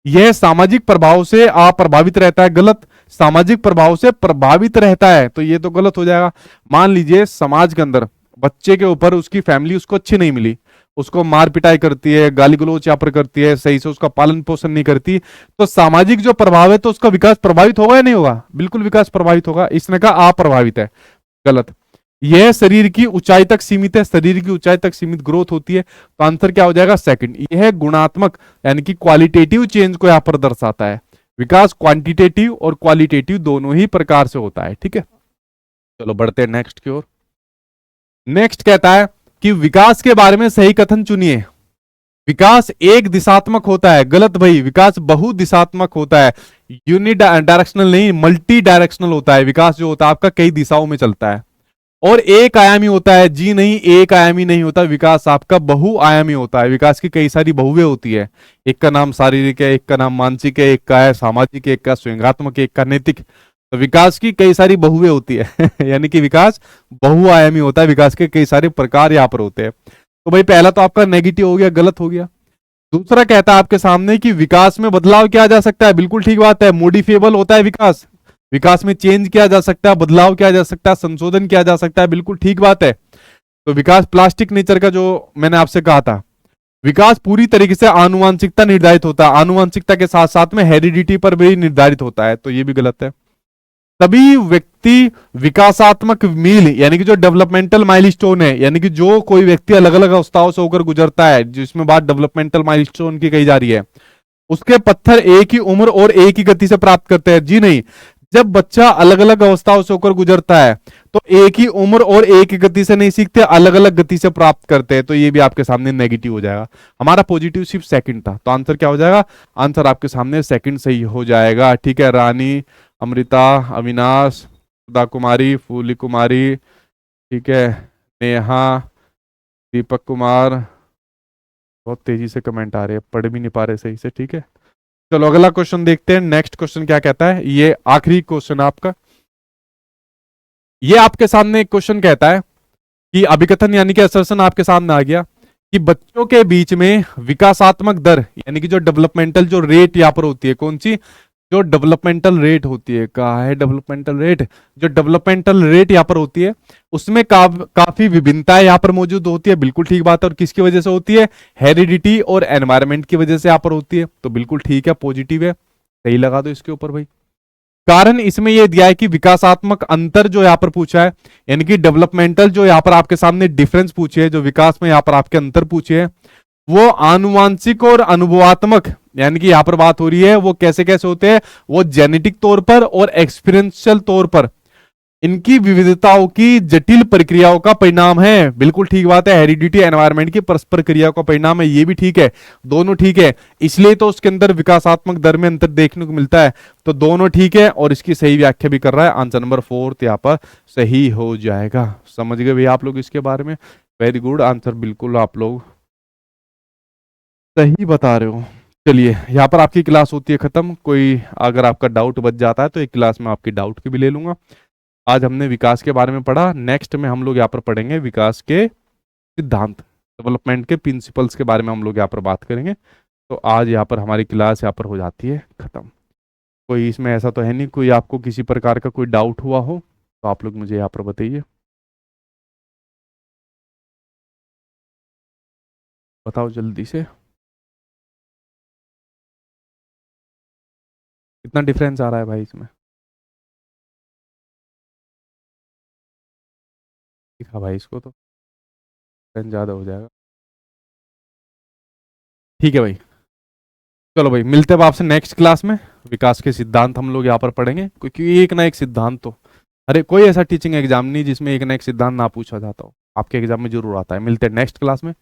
यह सामाजिक प्रभाव से अप्रभावित रहता है, गलत। सामाजिक प्रभाव से प्रभावित रहता है तो ये तो गलत हो जाएगा। मान लीजिए समाज के अंदर बच्चे के ऊपर उसकी फैमिली उसको अच्छी नहीं मिली, उसको मार पिटाई करती है, गाली गलौज यहाँ पर करती है, सही से उसका पालन पोषण नहीं करती, तो सामाजिक जो प्रभाव है तो उसका विकास प्रभावित होगा या नहीं होगा, बिल्कुल विकास प्रभावित होगा। इसने कहा अप्रभावित है, गलत। यह शरीर की ऊंचाई तक सीमित है, शरीर की ऊंचाई तक सीमित ग्रोथ होती है, तो आंसर क्या हो जाएगा, सेकंड। यह गुणात्मक यानी कि क्वालिटेटिव चेंज को यहां पर दर्शाता है। विकास क्वांटिटेटिव और क्वालिटेटिव दोनों ही प्रकार से होता है, ठीक है। चलो बढ़ते हैं नेक्स्ट की ओर। नेक्स्ट कहता है कि विकास के बारे में सही कथन चुनिए। विकास एक दिशात्मक होता है, गलत भाई, विकास बहुदिशात्मक होता है, यूनि डायरेक्शनल नहीं, मल्टी डायरेक्शनल होता है। विकास जो होता है आपका कई दिशाओं में चलता है, और एक आयामी होता है, जी नहीं, एक आयामी नहीं होता, विकास आपका बहुआयामी होता है। विकास की कई सारी बहुएं होती है, एक का नाम शारीरिक है, एक का नाम मानसिक है, एक का है सामाजिक, एक का स्वयंगात्मक, एक का नैतिक। तो विकास की कई सारी बहुएं होती है यानी कि विकास बहुआयामी होता है, विकास के कई सारे प्रकार यहाँ पर होते हैं। तो भाई पहला तो आपका नेगेटिव हो गया, गलत हो गया। दूसरा कहता है आपके सामने कि विकास में बदलाव किया जा सकता है, बिल्कुल ठीक बात है, मोडिफिएबल होता है विकास, विकास में चेंज किया जा सकता है, बदलाव किया जा सकता है, संशोधन किया जा सकता है, बिल्कुल ठीक बात है। तो विकास प्लास्टिक नेचर का जो मैंने आपसे कहा था, विकास पूरी तरीके से आनुवांशिकता निर्धारित होता है, आनुवांशिकता के साथ साथ में हेरिडिटी पर भी निर्धारित होता है, तो ये भी गलत है। सभी व्यक्ति विकासात्मक मील यानी कि जो डेवलपमेंटल माइलस्टोन है, यानी कि जो कोई व्यक्ति अलग अलग अवस्थाओं से होकर गुजरता है, जिसमें बात डेवलपमेंटल माइलस्टोन की कही जा रही है, उसके पत्थर एक ही उम्र और एक ही गति से प्राप्त करते हैं, जी नहीं। जब बच्चा अलग अलग अवस्थाओं से होकर गुजरता है तो एक ही उम्र और एक ही गति से नहीं सीखते, अलग अलग गति से प्राप्त करते हैं, तो ये भी आपके सामने नेगेटिव हो जाएगा। हमारा पॉजिटिव सिर्फ सेकंड था, तो आंसर क्या हो जाएगा? आंसर आपके सामने सेकंड सही हो जाएगा। ठीक है, रानी, अमृता, अविनाश, सुधा कुमारी, फूली कुमारी, ठीक है, नेहा, दीपक कुमार, बहुत तेजी से कमेंट आ रहे हैं, पढ़ भी नहीं पा रहे सही से। ठीक है, चलो अगला क्वेश्चन देखते हैं। नेक्स्ट क्वेश्चन क्या कहता है, ये आखिरी क्वेश्चन आपका। ये आपके सामने एक क्वेश्चन कहता है कि अभिकथन यानी कि असर्शन आपके सामने आ गया कि बच्चों के बीच में विकासात्मक दर यानी कि जो डेवलपमेंटल जो रेट यहाँ पर होती है, कौन सी? जो डेवलपमेंटल रेट होती है, कहा है डेवलपमेंटल रेट, जो डेवलपमेंटल रेट यहाँ पर होती है उसमें काफी विभिन्नताएं यहाँ पर मौजूद होती है। बिल्कुल ठीक बात है। और किसकी वजह से होती है? हेरिडिटी और एनवायरमेंट की वजह से यहाँ पर होती है। तो बिल्कुल ठीक है, पॉजिटिव है, सही लगा दो इसके ऊपर भाई। कारण इसमें यह दिया है कि विकासात्मक अंतर जो यहां पर पूछा है, यानी कि डेवलपमेंटल जो यहां पर आपके सामने डिफरेंस पूछे है, जो विकास में यहां पर आपके अंतर पूछे है, वो आनुवांशिक और अनुभवात्मक, यानी कि यहां पर बात हो रही है वो कैसे कैसे होते हैं, वो जेनेटिक तौर पर और एक्सपीरियंशियल तौर पर इनकी विविधताओं की जटिल प्रक्रियाओं का परिणाम है। बिल्कुल ठीक बात है, हेरिडिटी एनवायरनमेंट की परस्पर क्रियाओं का परिणाम है, ये भी ठीक है, दोनों ठीक है, इसलिए तो उसके अंदर विकासात्मक दर में अंतर देखने को मिलता है। तो दोनों ठीक है और इसकी सही व्याख्या भी कर रहा है। आंसर नंबर 4 यहाँ पर सही हो जाएगा। समझ गए भैया आप लोग इसके बारे में? वेरी गुड, आंसर बिल्कुल आप लोग सही बता रहे हो। चलिए, यहाँ पर आपकी क्लास होती है खत्म। कोई अगर आपका डाउट बच जाता है तो एक क्लास में आपकी डाउट की भी ले लूंगा। आज हमने विकास के बारे में पढ़ा, नेक्स्ट में हम लोग यहाँ पर पढ़ेंगे विकास के सिद्धांत, डेवलपमेंट के प्रिंसिपल्स के बारे में हम लोग यहाँ पर बात करेंगे। तो आज यहाँ पर हमारी क्लास यहाँ पर हो जाती है खत्म। कोई इसमें ऐसा तो है नहीं कोई आपको किसी प्रकार का कोई डाउट हुआ हो तो आप लोग मुझे यहाँ पर बताइए, बताओ जल्दी से। कितना डिफरेंस आ रहा है भाई इसमें? दिखा भाई इसको तो डिफरेंस ज़्यादा हो जाएगा। ठीक है भाई, चलो भाई मिलते हैं अब आपसे नेक्स्ट क्लास में। विकास के सिद्धांत हम लोग यहाँ पर पढ़ेंगे, क्योंकि एक ना एक सिद्धांत तो, अरे कोई ऐसा टीचिंग एग्जाम नहीं जिसमें एक ना एक सिद्धांत ना पूछा जाता हो, आपके एग्जाम में जरूर आता है। मिलते हैं नेक्स्ट क्लास में।